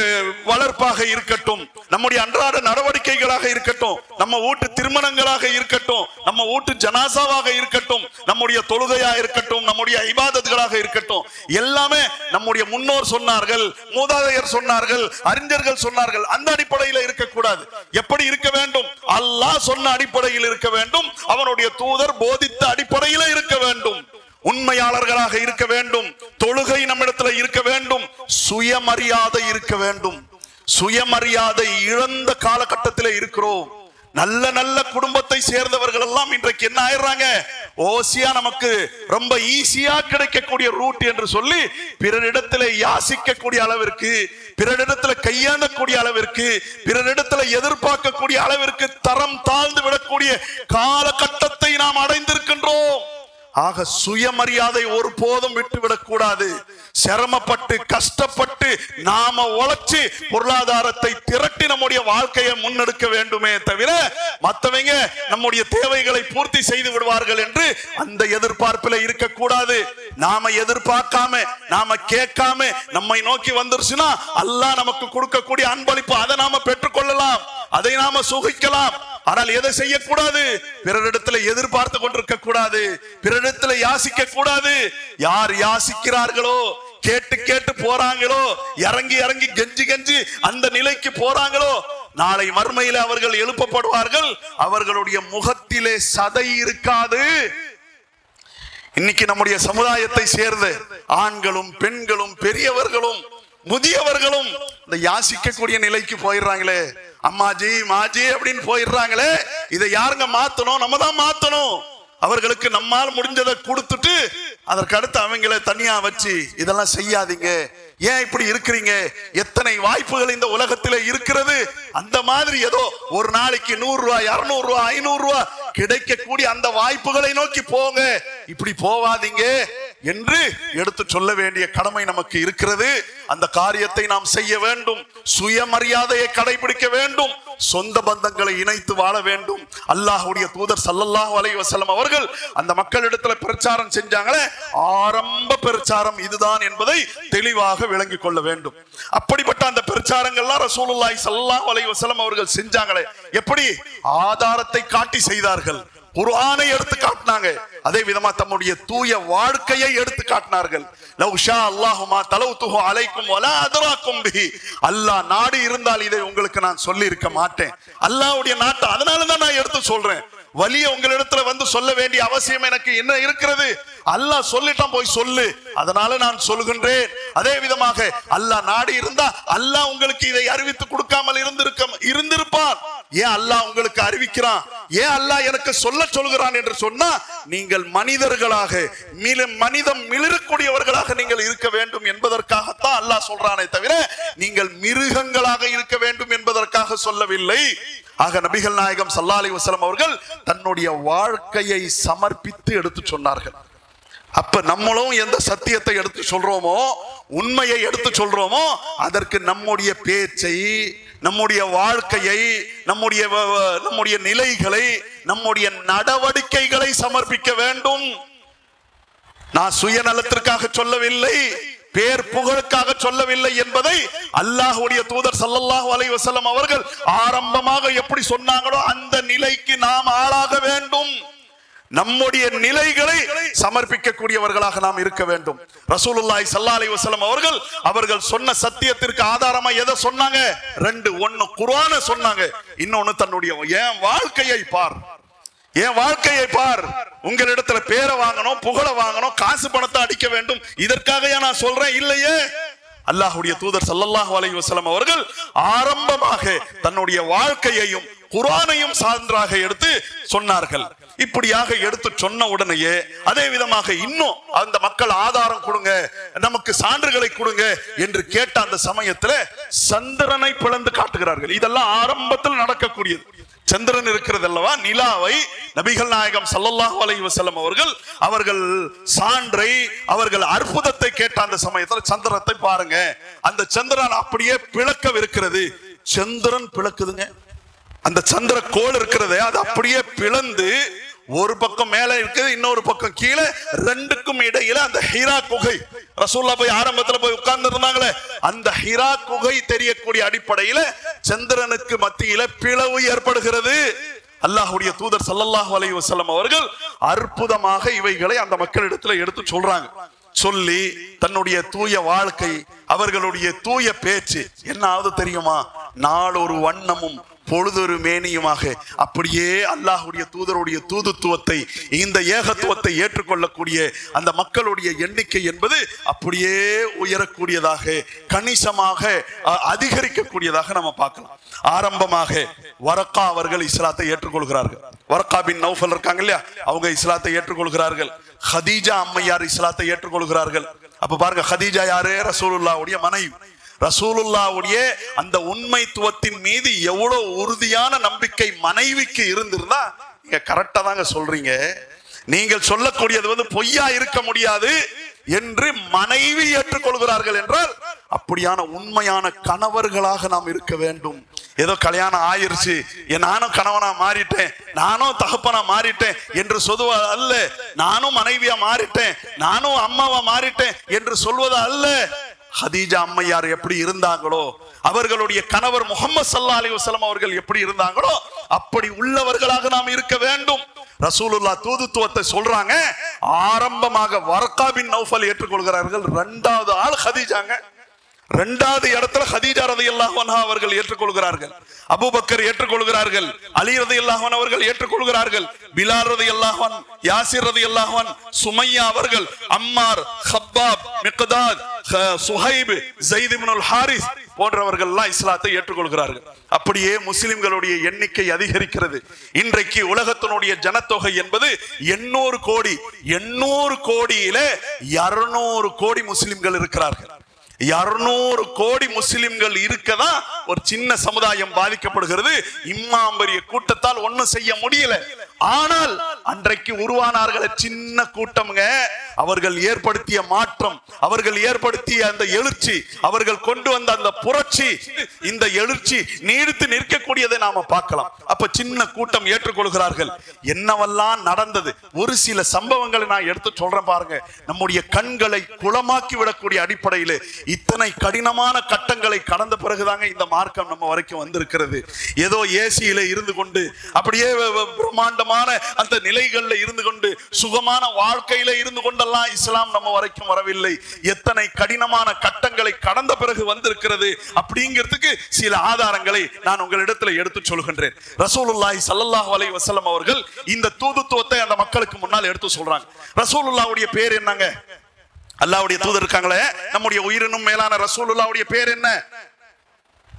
[SPEAKER 2] வளர்ப்பாக இருக்கட்டும், நம்முடைய அன்றாட நடவடிக்கைகளாக இருக்கட்டும், நம்ம வீட்டு திருமணங்களாக இருக்கட்டும், நம்ம வீட்டு ஜனாசாவாக இருக்கட்டும், நம்முடைய தொழுகையா இருக்கட்டும், நம்முடைய இபாதத்துகளாக இருக்கட்டும், எல்லாமே நம்முடைய முன்னோர் சொன்னார்கள், மூதாதையர் சொன்னார்கள், அறிஞர்கள் சொன்னார்கள், அந்த அடிப்படையில் இருக்கக்கூடாது. எப்படி இருக்க வேண்டும்? அல்லாஹ் சொன்ன அடிப்படையில் இருக்க வேண்டும். அவனுடைய தூதர் போதித்த அடிப்படையில் இருக்க வேண்டும். உண்மையாளர்களாக இருக்க வேண்டும். தொழுகை நம்மிடத்துல இருக்க வேண்டும். சுயமரியாதை இருக்க வேண்டும். சுயமரியாதை இழந்த காலகட்டத்தில் இருக்கிறோம். நல்ல நல்ல குடும்பத்தை சேர்ந்தவர்கள் எல்லாம் இன்றைக்கு என்ன ஆயிடுறாங்க? ஓசியா நமக்கு ரொம்ப ஈஸியா கிடைக்கக்கூடிய ரூட் என்று சொல்லி பிறரிடத்துல யாசிக்கக்கூடிய அளவிற்கு, பிறரிடத்துல கையாண்டக்கூடிய அளவிற்கு, பிறரிடத்துல எதிர்பார்க்கக்கூடிய அளவிற்கு தரம் தாழ்ந்து விடக்கூடிய காலகட்டத்தை நாம் அடைந்திருக்கின்றோம். ஆக சுயமரியாதை ஒருபோதும் விட்டுவிடக் கூடாது. சிரமப்பட்டு கஷ்டப்பட்டு நாம உழைச்சு பொருளாதாரத்தை திரட்டி நம்முடைய வாழ்க்கையை முன்னெடுக்க வேண்டுமே தவிர மற்றவங்க நம்முடைய தேவைகளை பூர்த்தி செய்து விடுவார்கள் என்று அந்த எதிர்பார்ப்பில் இருக்கக்கூடாது. நாம எதிர்பார்க்காம, நாம கேட்காம நம்மை நோக்கி வந்துருச்சுன்னா அல்லாஹ் நமக்கு கொடுக்கக்கூடிய அன்பளிப்பு அதை நாம பெற்றுக்கொள்ளலாம், அதை நாம சுகிக்கலாம். ஆனால் எதை செய்யக்கூடாது? பிறரிடத்துல எதிர்பார்த்து கொண்டிருக்க கூடாது, பிறரிடத்துல யாசிக்க கூடாது. யார் யாசிக்கிறார்களோ, கேட்டு கேட்டு போறாங்களோ, இறங்கி இறங்கி கெஞ்சி கெஞ்சி அந்த நிலைக்கு போறாங்களோ, நாளை மறுமையில அவர்கள் எழுப்பப்படுவார்கள். அவர்களுடைய முகத்திலே சதை இருக்காது. இன்னைக்கு நம்முடைய சமுதாயத்தை சேர்ந்த ஆண்களும் பெண்களும் பெரியவர்களும் முதியவர்களும் இந்த யாசிக்கக்கூடிய நிலைக்கு போயிடுறாங்களே, அம்மாஜி மாஜி அப்படின்னு போயிடுறாங்களே. இதை யாருங்க மாத்தணும்? நம்ம தான் மாத்தணும். அவர்களுக்கு நம்மால் முடிஞ்சதை கொடுத்துட்டு அதற்கு அடுத்து அவங்களை தனியா வச்சு இதெல்லாம் செய்யாதீங்க, ஏன் இப்படி இருக்கிறீங்க, எத்தனை வாய்ப்புகள் இந்த உலகத்திலே இருக்கிறது. அந்த மாதிரி ஏதோ ஒரு நாளைக்கு 100 ரூபாய் 200 ரூபாய் 500 ரூபாய் கிடைக்கக்கூடிய அந்த வாய்ப்புகளை நோக்கி போங்க, இப்படி போவாதீங்க என்று எடுத்து சொல்ல வேண்டிய கடமை நமக்கு இருக்கிறது. அந்த காரியத்தை நாம் செய்ய வேண்டும். சுயமரியாதையை கடைபிடிக்க வேண்டும். சொந்த பந்தங்களை இணைத்து வாழ வேண்டும். அல்லாஹ்வுடைய தூதர் ஸல்லல்லாஹு அலைஹி வஸல்லம் அவர்கள் அந்த மக்களிடத்துல பிரச்சாரம் செஞ்சாங்களே, ஆரம்ப பிரச்சாரம் இதுதான் என்பதை தெளிவாக விளங்கிக் கொள்ள வேண்டும். அப்படிப்பட்ட அந்த பிரச்சாரங்கள்லாம் ரசூலுல்லாஹி ஸல்லல்லாஹு அலைஹி வஸல்லம் அவர்கள் செஞ்சாங்களே, எப்படி? ஆதாரத்தை காட்டி செய்தார்கள். குர்ஆனை எடுத்து காட்டினாங்க. அதே விதமா தம்முடைய தூய வாழ்க்கையை எடுத்து காட்டினார்கள். லவ் ஷா அல்லாஹு மா தலவுதுஹு அலைக்கும் வலா அத்ராக்கும் பிஹி. அல்லாஹ் நாடி இருந்தால் இதை உங்களுக்கு நான் சொல்லி இருக்க மாட்டேன். அல்லாஹ்வுடைய நாட்டு, அதனால தான் நான் எடுத்து சொல்றேன். வலிய உங்களிடத்துல வந்து சொல்ல வேண்டிய அவசியம் எனக்கு என்ன இருக்கிறது? அல்லாஹ் சொல்லிட்டான், போய் சொல்லு, அதனால நான் சொல்கின்றேன். அதே விதமாக அல்லாஹ் நாடி இருந்தா அல்லாஹ் உங்களுக்கு இதை அறிவித்து கொடுக்காமல் இருந்திருப்பான். ஏன் அல்லாஹ் உங்களுக்கு அறிவிக்கிறான்? ஏன் அல்லாஹ் எனக்கு சொல்லுகிறான் என்று சொன்னா, நீங்கள் மனிதர்களாக மனிதம் மிளிரக்கூடியவர்களாக நீங்கள் இருக்க வேண்டும் என்பதற்காகத்தான் அல்லாஹ் சொல்றானே தவிர நீங்கள் மிருகங்களாக இருக்க வேண்டும் என்பதற்காக சொல்லவில்லை. ஆக நபிகள் நாயகம் ஸல்லல்லாஹு அலைஹி வஸல்லம் அவர்கள் தன்னுடைய வாழ்க்கையை சமர்ப்பித்து எடுத்து சொன்னார்கள். அப்ப நம்மளும் எந்த சத்தியத்தை எடுத்து சொல்றோமோ, உண்மையை எடுத்து சொல்றோமோ, அதற்கு நம்முடைய பேச்சை, நம்முடைய வாழ்க்கையை, நம்முடைய நிலைகளை, நம்முடைய நடவடிக்கைகளை சமர்ப்பிக்க வேண்டும். நான் சுயநலத்திற்காக சொல்லவில்லை, பேர் புகழுக்காக சொல்லவில்லை என்பதை அல்லாஹ்வுடைய தூதர் ஸல்லல்லாஹு அலைஹி வஸல்லம் அவர்கள் ஆரம்பமாக எப்படி சொன்னாங்களோ அந்த நிலைக்கு நாம் ஆளாக வேண்டும். நம்முடைய நிலைகளை சமர்ப்பிக்கக்கூடியவர்களாக நாம் இருக்க வேண்டும். ரசூலுல்லாஹி ஸல்லல்லாஹு அலைஹி வஸல்லம் அவர்கள் சொன்ன சத்தியத்திற்கு ஆதாரமா எதை சொன்னாங்க? ரெண்டு. ஒன்னு குர்ஆனை சொன்னாங்க, இன்னொன்னு தன்னுடைய என் வாழ்க்கையை பார், என் வாழ்க்கையை பார். உங்களிடத்துல பேரை வாங்கணும், புகழ வாங்கணும், காசு பணத்தை அடிக்க வேண்டும், இதற்காக நான் சொல்றேன் இல்லையே. அல்லாஹ்வுடைய தூதர் ஸல்லல்லாஹு அலைஹி வஸல்லம் அவர்கள் ஆரம்பமாக தன்னுடைய வாழ்க்கையையும் குர்ஆனையும் சான்றாக எடுத்து சொன்னார்கள். இப்படியாக எடுத்து சொன்ன உடனேயே அதே விதமாக இன்னும் அந்த மக்கள் ஆதாரம் கொடுங்க, நமக்கு சான்றுகளை கொடுங்க என்று கேட்ட அந்த சமயத்துல சந்திரனை பிளந்து காட்டுகிறார்கள். இதெல்லாம் ஆரம்பத்தில் நடக்கக்கூடியது. சந்திரன் இருக்கிறது அல்லவா, நிலாவை நபிகள் நாயகம் ஸல்லல்லாஹு அலைஹி வஸல்லம் அவர்கள் சான்றை, அவர்கள் அற்புதத்தை கேட்ட அந்த சமயத்தில் சந்திரத்தை பாருங்க, அந்த சந்திரன் அப்படியே பிளக்கவிருக்கிறது. சந்திரன் பிளக்குதுங்க. அந்த சந்திர கோள் இருக்கிறது, அது அப்படியே பிளந்து ஒரு பக்கம் மேல இருக்குது, இன்னொரு பக்கம் கீழே, ரெண்டுக்கும் இடையில அந்த ஹிரா குகை, ரசூலுல்லாஹ் போய் ஆரம்பத்துல போய் உட்கார்ந்து இருந்தாங்களே, அந்த ஹிரா குகை தெரியக்கூடிய அடிப்படையில சந்திரனுக்கு மத்தியில பிளவு ஏற்படுகிறது. அல்லாஹ்வுடைய தூதர் ஸல்லல்லாஹு அலைஹி வஸல்லம் அவர்கள் அற்புதமாக இவைகளை அந்த மக்களிடத்துல எடுத்து சொல்றாங்க. சொல்லி தன்னுடைய தூய வாழ்க்கை, அவர்களுடைய தூய பேச்சு என்ன ஆகுது தெரியுமா? நாளொரு வண்ணமும் பொழுதொரு மேனியுமாக அப்படியே அல்லாஹ்வுடைய தூதருடைய தூதுத்துவத்தை, இந்த ஏகத்துவத்தை ஏற்றுக்கொள்ளக்கூடிய அந்த மக்களுடைய எண்ணிக்கை என்பது அப்படியே உயரக்கூடியதாக, கணிசமாக அதிகரிக்கக்கூடியதாக நம்ம பார்க்கலாம். ஆரம்பமாக வரக்கா அவர்கள் இஸ்லாத்தை ஏற்றுக்கொள்கிறார்கள். வரக்கா பின் நௌஃபல் இருக்காங்க இல்லையா, அவங்க இஸ்லாத்தை ஏற்றுக்கொள்கிறார்கள். ஹதீஜா அம்மையார் இஸ்லாத்தை ஏற்றுக்கொள்கிறார்கள். அப்ப பாருங்க, ஹதீஜா யாரு? ரசூலுல்லாஹ்வுடைய மனைவி. ரசூலுல்லாஹ்வுடைய அந்த உண்மைத்துவத்தின் மீது எவ்வளவு உறுதியான நம்பிக்கை மனைவிக்கு இருந்திருந்தா, நீங்க கரெக்டா தாங்க சொல்றீங்க, நீங்கள் சொல்லக்கூடியது பொய்யா இருக்க முடியாது என்று மனைவி ஏற்றுக்கொள்கிறார்கள் என்றால், அப்படியான உண்மையான கணவர்களாக நாம் இருக்க வேண்டும். ஏதோ கல்யாணம் ஆயிருச்சு, நானும் கணவனா மாறிட்டேன், நானும் தகப்பனா மாறிட்டேன் என்று சொல்வது அல்ல. நானும் மனைவியா மாறிட்டேன், நானும் அம்மாவா மாறிட்டேன் என்று சொல்வது அல்ல. ஹதீஜா அம்மையார் எப்படி இருந்தாங்களோ, அவர்களுடைய கணவர் முஹம்மது ஸல்லல்லாஹு அலைஹி வஸல்லம் அவர்கள் எப்படி இருந்தாங்களோ அப்படி உள்ளவர்களாக நாம் இருக்க வேண்டும். ரசூலுல்லாஹ் தூதுத்துவத்தை சொல்றாங்க. ஆரம்பமாக வரக்கா பின் நௌஃபல் ஏற்றுக்கொள்கிறார்கள். இரண்டாவது ஆள் ஹதீஜாங்க. இரண்டாவது இடத்துல ஹதீஜா ரலியல்லாஹு அன்ஹா அவர்கள் ஏற்றுக்கொள்கிறார்கள். அபூபக்கர் ஏற்றுக்கொள்கிறார்கள். அலி ரலியல்லாஹு அன்ஹு அவர்கள் ஏற்றுக்கொள்கிறார்கள். பிலால் ரலியல்லாஹு அன்ஹு, யாசிர் ரலியல்லாஹு அன்ஹு, சுமையா அவர்கள், அம்மார், ஹப்பாப், மிக்தாத், சுஹைப், ஸைத் இப்னுல் ஹாரிஸ் போன்றவர்கள் எல்லாம் இஸ்லாத்தை ஏற்றுக்கொள்கிறார்கள். அப்படியே முஸ்லிம்களுடைய எண்ணிக்கை அதிகரிக்கிறது. இன்றைக்கு உலகத்தினுடைய ஜனத்தொகை என்பது 800 கோடி. 800 கோடியில 200 கோடி முஸ்லிம்கள் இருக்கிறார்கள். 200 கோடி முஸ்லிம்கள் இருக்கதான் ஒரு சின்ன சமுதாயம் பாதிக்கப்படுகிறது. இம்மாம்பரிய கூட்டத்தால் ஒன்னும் செய்ய முடியல. ஆனால் அன்றைக்கு உருவானார்கள் சின்ன கூட்டம்ங்க. அவர்கள் ஏற்படுத்திய மாற்றம், அவர்கள் ஏற்படுத்திய அந்த எழுச்சி, அவர்கள் கொண்டு வந்த அந்த புரட்சி, இந்த எழுச்சி நீடித்து நிற்கக்கூடியதை நாம பார்க்கலாம். அப்ப சின்ன கூட்டம் ஏற்றுக்கொள்கிறார்கள். என்னவெல்லாம் நடந்தது, ஒரு சில சம்பவங்களை நான் எடுத்து சொல்றேன் பாருங்க. நம்முடைய கண்களை குளமாக்கி விடக்கூடிய அடிப்படையில் இத்தனை கடினமான கட்டங்களை கடந்த பிறகுதாங்க இந்த மார்க்கம் நம்ம வரைக்கும் வந்திருக்கிறது. ஏதோ ஏசியில இருந்து கொண்டு, அப்படியே பிரம்மாண்டமான அந்த நிலைகள்ல இருந்து கொண்டு, சுகமான வாழ்க்கையில இருந்து கொண்டெல்லாம் இஸ்லாம் நம்ம வரைக்கும் வரவில்லை. எத்தனை கடினமான கட்டங்களை கடந்த பிறகு வந்திருக்கிறது அப்படிங்கிறதுக்கு சில ஆதாரங்களை நான் உங்களிடத்தில் எடுத்து சொல்கின்றேன். ரசூலுல்லாஹி ஸல்லல்லாஹு அலைஹி வஸல்லம் அவர்கள் இந்த தூதுத்துவத்தை அந்த மக்களுக்கு முன்னால் எடுத்து சொல்றாங்க. ரசூலுல்லாஹ்வுடைய பேர் என்னங்க? அல்லாஹ்வுடைய தூதர் இருக்காங்களே, நம்முடைய உயிரினும் மேலான ரசூலுல்லாஹ்வுடைய பேர் என்ன?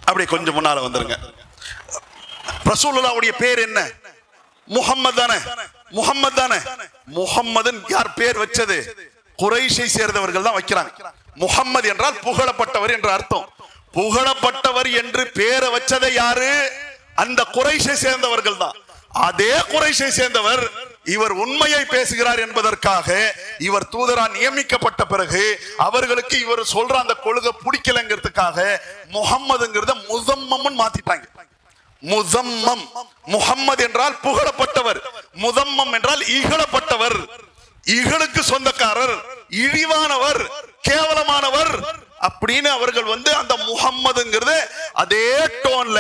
[SPEAKER 2] அப்படியே கொஞ்சம் முன்னால வந்துருங்க. ரசூலுல்லாஹ்வுடைய பேர் என்ன? முஹம்மது தானே? முஹம்மது தானே? முஹம்மதன் யார் பேர் வச்சது? குறைஷை சேர்ந்தவர்கள் தான் வைக்கிறாங்க. முஹம்மது என்றால் புகழப்பட்டவர் என்ற அர்த்தம். புகழப்பட்டவர் என்று பேரை வச்சதை யாரு? அந்த குறைஷை சேர்ந்தவர்கள் தான். அதே குறைஷை சேர்ந்தவர் இவர் உண்மையை பேசுகிறார் என்பதற்காக இவர் தூதரா நியமிக்கப்பட்ட பிறகு அவர்களுக்கு இவர் சொல்ற அந்த கொள்கை பிடிக்கலங்கிறதுக்காக முஹம்மதுங்கிறத முஸம்மம்னு மாத்திட்டாங்க. முஸம்மம், முஹம்மது என்றால் புகழப்பட்டவர், முஸம்மம் என்றால் இகழப்பட்டவர், இகழுக்கு சொந்தக்காரர், இழிவானவர், கேவலமானவர் அப்படின்னு அவர்கள் அந்த முஹம்மதுங்கிறத அதே டோன்ல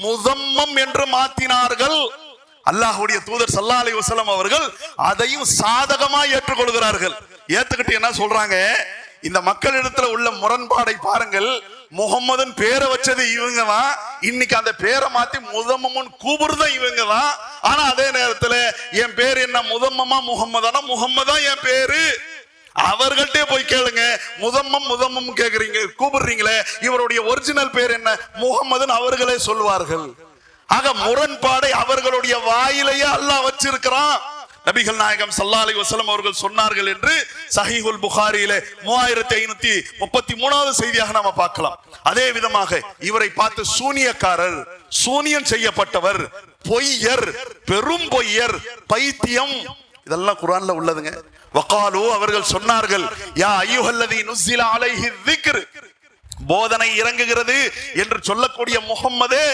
[SPEAKER 2] முஸம்மம் என்று மாத்தினார்கள். அல்லாஹ்வுடைய தூதர் ஸல்லல்லாஹு அலைஹி வஸல்லம் அவர்கள் அதையும் சாதகமா ஏற்றுக்கொள்கிறார்கள். ஏத்துக்கிட்டு என்ன சொல்றாங்க, இந்த மக்களிடத்துல உள்ள முரண்பாடை பாருங்கள். முகம்மதுன் பேரை வச்சது இவங்க தான், இன்னைக்கு அந்த பேரை மாத்தி முதம்மமுன் கூபுர்தான் இவங்க தான். ஆனா அதே நேரத்துல என் பேர் என்ன முதம்மமா முகம்மதானா, முகம்மதா என் பேரு. அவர்கள்ட்டே போய் கேளுங்க, முதம்மம் கேக்குறீங்க கூப்பிடுறீங்களே, இவருடைய ஒரிஜினல் பேர் என்ன முகம்மதுன்னு அவர்களே சொல்வார்கள். ஆக முரண்பாடை அவர்களுடைய வாயிலேயே அல்லாஹ் வச்சிருக்கிறான். நபிகள் நாயகம் ஸல்லல்லாஹு அலைஹி வஸல்லம் அவர்கள் சொன்னார்கள் என்று சஹீஹுல் புகாரியிலே 3533வது செய்தியாக நாம பார்க்கலாம். அதே விதமாக இவரை பார்த்து சூனியக்காரர், சூனியம் செய்யப்பட்டவர், பொய்யர், பெரும் பொய்யர், பைத்தியம், இதெல்லாம் குர்ஆன்ல உள்ளதுங்க. வகாலு அவர்கள் சொன்னார்கள், யா அய்யுஹல்லதீ நுஸ்ஸில அலைஹி ذிக்ர், போதனை இறங்குகிறது என்று சொல்லக்கூடிய முஹம்மதே,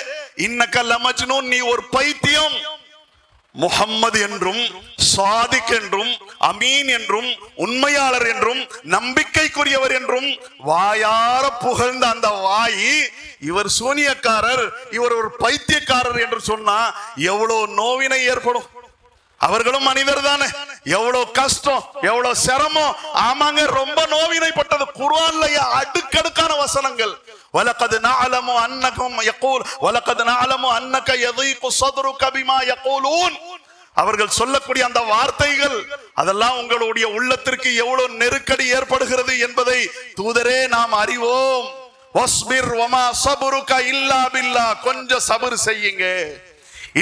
[SPEAKER 2] இன்னக லமஜ்னூன், நீ ஒரு பைத்தியம். முஹம்மது என்றும் சாதிக் என்றும் அமீன் என்றும் உண்மையாளர் என்றும் நம்பிக்கைக்குரியவர் என்றும் வாயார புகழ்ந்த அந்த வாய் இவர் சூனியக்காரர், இவர் ஒரு பைத்தியக்காரர் என்று சொன்னா எவ்வளவு நோவினை ஏற்படும். அவர்களும் மனிதர் தானே, எவ்வளவு கஷ்டம், எவ்வளவு சிரமம். ஆமாங்க, ரொம்ப நோவினைப்பட்டது. குர்ஆன்ல அடுக்கடுக்கான வசனங்கள். வலகத் நஅலமு அன்னகும் யகூல் வலகத் நஅலமு அன்னக யதீகு ஸத்ருக பிமா யகூலூன், அவர்கள் சொல்லக்கூடிய அந்த வார்த்தைகள் அதெல்லாம் உங்களுடைய உள்ளத்திற்கு எவ்வளவு நெருக்கடி ஏற்படுகிறது என்பதை தூதரே நாம் அறிவோம். வஸ்பிர் வமா ஸப்ருக இல்லா பில்லாஹ், கொஞ்சம் சபர் செய்யுங்க.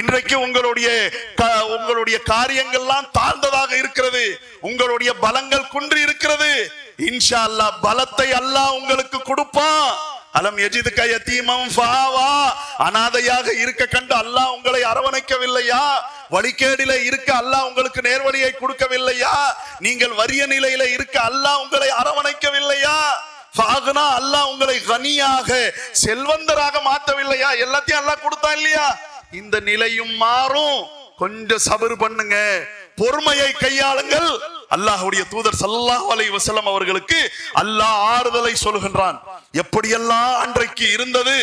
[SPEAKER 2] இன்றைக்கு உங்களுடைய காரியங்கள்லாம் தாழ்ந்ததாக இருக்கிறது, உங்களுடைய பலங்கள் குன்றி இருக்கிறது. இன்ஷா அல்லாஹ் பலத்தை அல்லாஹ் உங்களுக்கு கொடுப்பான். அலம் யஜிதுக யதீமம் ஃபஆவா, அனாதையாக இருக்க கண்டு அல்லாஹ் உங்களை அரவணைக்கவில்லையா? வழிகேடில இருக்க அல்லாஹ் உங்களுக்கு நேர்வழியை கொடுக்கவில்லையா? நீங்கள் வறிய நிலையில இருக்க அல்லாஹ் உங்களை அரவணைக்கவில்லையா? ஃபஅக்னா, அல்லாஹ் உங்களை கனியாக செல்வந்தராக மாற்றவில்லையா? எல்லாத்தையும் அல்லாஹ் கொடுத்தா இல்லையா? இந்த நிலையும் மாறும், கொஞ்சம் சபர் பண்ணுங்க, பொறுமையை கையாளுங்கள். அல்லாஹ்வுடைய தூதர் ஸல்லல்லாஹு அலைஹி வஸல்லம் அவர்களுக்கு அல்லாஹ் ஆறுதலை சொல்கின்றான். எப்படியெல்லாம் அன்றைக்கு இருந்தது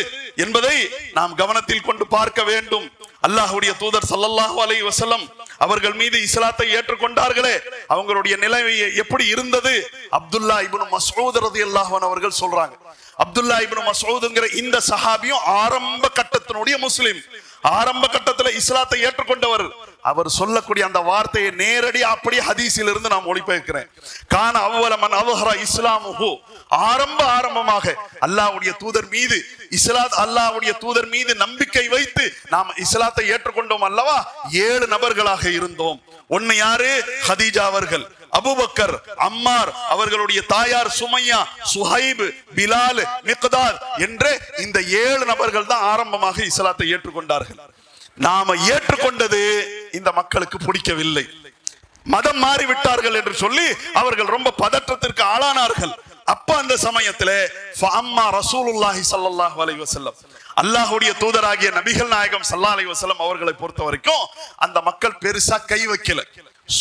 [SPEAKER 2] என்பதை நாம் கவனத்தில் கொண்டு பார்க்க வேண்டும். அல்லாஹ்வுடைய தூதர் ஸல்லல்லாஹு அலைஹி வஸல்லம் அவர்கள் மீது இஸ்லாத்தை ஏற்றுக்கொண்டார்களே, அவங்களுடைய நிலைமை எப்படி இருந்தது? அப்துல்லா இப்னு மஸ்ஊத் ரலியல்லாஹு அன்ஹு அவர்கள் சொல்றாங்க. அப்துல்லா இப்னு மஸ்ஊத்ங்கற இந்த சஹாபியும் ஆரம்ப கட்டத்தினுடைய முஸ்லிம், ஆரம்ப கட்டத்தில் இஸ்லாத்தை ஏற்றுக்கொண்டவர். அவர் சொல்லக்கூடிய அந்த வார்த்தையை நேரடி அப்படியே ஹதீஸில் இருந்து நான் மொழிபெயர்க்கிறேன். கான அவ்வல மன் அவ்ஹர இஸ்லாமுஹு, ஆரம்பமாக அல்லாஹ்வுடைய தூதர் மீது அல்லாஹ்வுடைய தூதர் மீது நம்பிக்கை வைத்து நாம் இஸ்லாத்தை ஏற்றுக்கொண்டோம் அல்லவா, 7 நபர்களாக இருந்தோம். ஒன்னு யாரு? ஹதீஜா அவர்கள், அபூபக்கர், அம்மார், அவர்களுடைய தாயார் சுமையா, சுஹைப், பிலால், மிக்தாத் என்ற இந்த 7 நபர்கள் தான் ஆரம்பமாக இஸ்லாத்தை ஏற்றுக்கொண்டார்கள். நாம ஏற்றுக்கொண்டது இந்த மக்களுக்கு பிடிக்கவில்லை, மதம் மாறிவிட்டார்கள் என்று சொல்லி அவர்கள் ரொம்ப பதற்றத்திற்கு ஆளானார்கள். அப்ப அந்த சமயத்திலே ஃபஅம்மா ரசூலுல்லாஹி ஸல்லல்லாஹு அலைஹி வஸல்லம், அல்லாஹ்வுடைய தூதராகிய நபிகள் நாயகம் ஸல்லல்லாஹு அலைஹி வஸல்லம் அவர்களை பொறுத்த வரைக்கும் அந்த மக்கள் பெருசா கை வைக்கல,